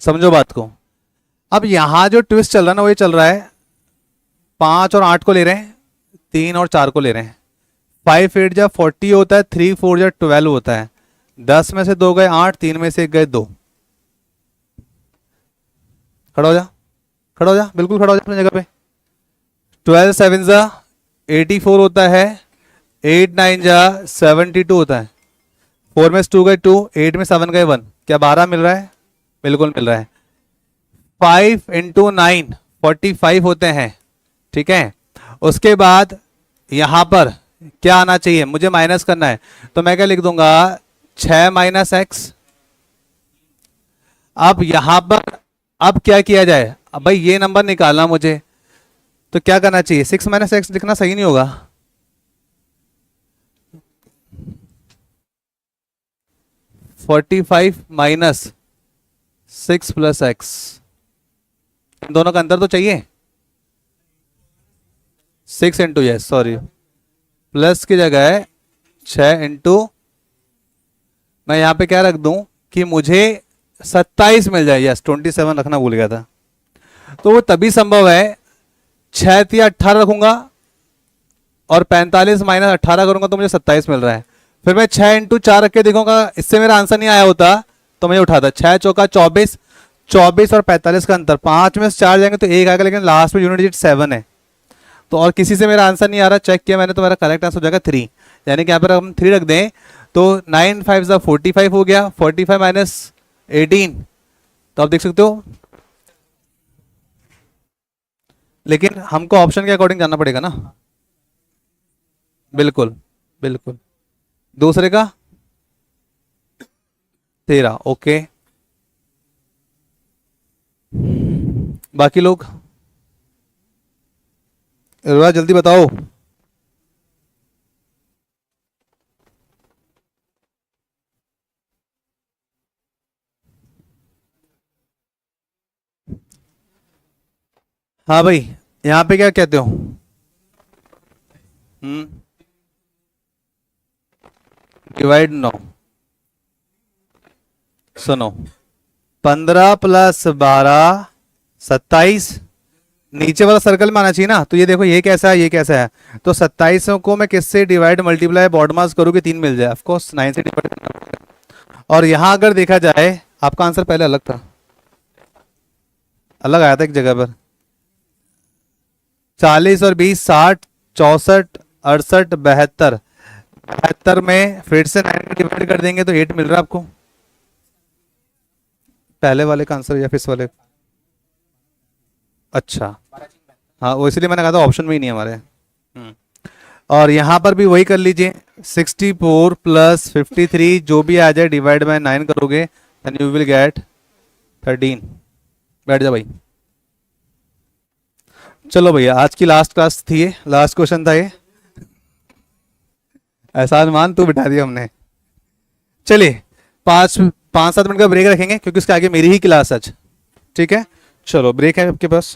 समझो बात को। अब यहां जो ट्विस्ट चल रहा है ना वो ये चल रहा है 5 और 8 को ले रहे हैं, 3 और 4 को ले रहे हैं। 5 8 जा 40 होता है, 3 4 जा 12 होता है। 10 में से 2 गए 8, 3 में से 1 गए 2। खड़ा हो जा, खड़ा हो जा, बिल्कुल खड़ा हो जा अपनी जगह पे। 12 7 जा 84 होता है, 8 9 जा 72 होता है। 4 में से 2 गए 2, 8 में 7 गए 1। क्या 12 मिल रहा है? बिल्कुल मिल रहा है। 5 इंटू 9 45 होते हैं, ठीक है। उसके बाद यहां पर क्या आना चाहिए, मुझे माइनस करना है, तो मैं क्या लिख दूंगा 6 माइनस एक्स। अब यहां पर अब क्या किया जाए, अब भाई ये नंबर निकालना मुझे, तो क्या करना चाहिए, 6 माइनस एक्स लिखना सही नहीं होगा। -45 माइनस 6 प्लस एक्स, दोनों का अंतर तो चाहिए। 6 इंटू, यस सॉरी, प्लस की जगह है 6 इंटू, मैं यहां पे क्या रख दूं कि मुझे 27 मिल जाए। यस 27 रखना भूल गया था। तो वो तभी संभव है, 6 या 18 रखूंगा और 45 माइनस 18 करूंगा तो मुझे 27 मिल रहा है। फिर मैं 6 इंटू 4 रख के देखूंगा, इससे मेरा आंसर नहीं आया होता तो मुझे उठाता। 6 चौका 24, 24 और 45 का अंतर, 5 में से 4 जाएंगे तो 1 आएगा, लेकिन लास्ट में यूनिट डिजिट 7 है। तो और किसी से मेरा आंसर नहीं आ रहा, चेक किया मैंने तो मेरा करेक्ट आंसर हो जाएगा 3। यानी कि यहाँ पर हम 3 रख दें तो 9 5 जा 45 हो गया, 45 माइनस 18, तो आप देख सकते हो। लेकिन हमको ऑप्शन के अकॉर्डिंग जाना पड़ेगा ना। बिल्कुल बिल्कुल। दूसरे का 13, ओके। बाकी लोग जल्दी बताओ। हाँ भाई, यहां पे क्या कहते हो? डिवाइड 9, सुनो, 15 प्लस 12 27, नीचे वाला सर्कल में आना चाहिए ना। तो ये देखो ये कैसा है, ये कैसा है, तो 27 को मैं किससे डिवाइड मल्टीप्लाई बॉड मास करूँ कि 3 मिल जाए, ऑफ कोर्स 9 से डिवाइड करना पड़ेगा। और यहां अगर देखा जाए आपका आंसर पहले अलग था, अलग आया था एक जगह पर। 40 और 20 60, 64 68 72, 72 में फिर से 9 डिवाइड कर देंगे तो 8 मिल रहा है आपको, पहले वाले का आंसर या फिर इस वाले। अच्छा हाँ, वो इसलिए मैंने कहा था ऑप्शन में ही नहीं है हमारे। और यहाँ पर भी वही कर लीजिए, 64 प्लस 53 जो भी आ जाए डिवाइड बाय 9 करोगे देन यू विल गेट 13। बैठ जा भाई। चलो भैया, आज की लास्ट क्लास थी ये, लास्ट क्वेश्चन था ये। एहसान मान तू बिठा दिया हमने। चलिए 5-7 मिनट का ब्रेक रखेंगे क्योंकि उसके आगे मेरी ही क्लास आज, ठीक है। चलो ब्रेक है आपके पास।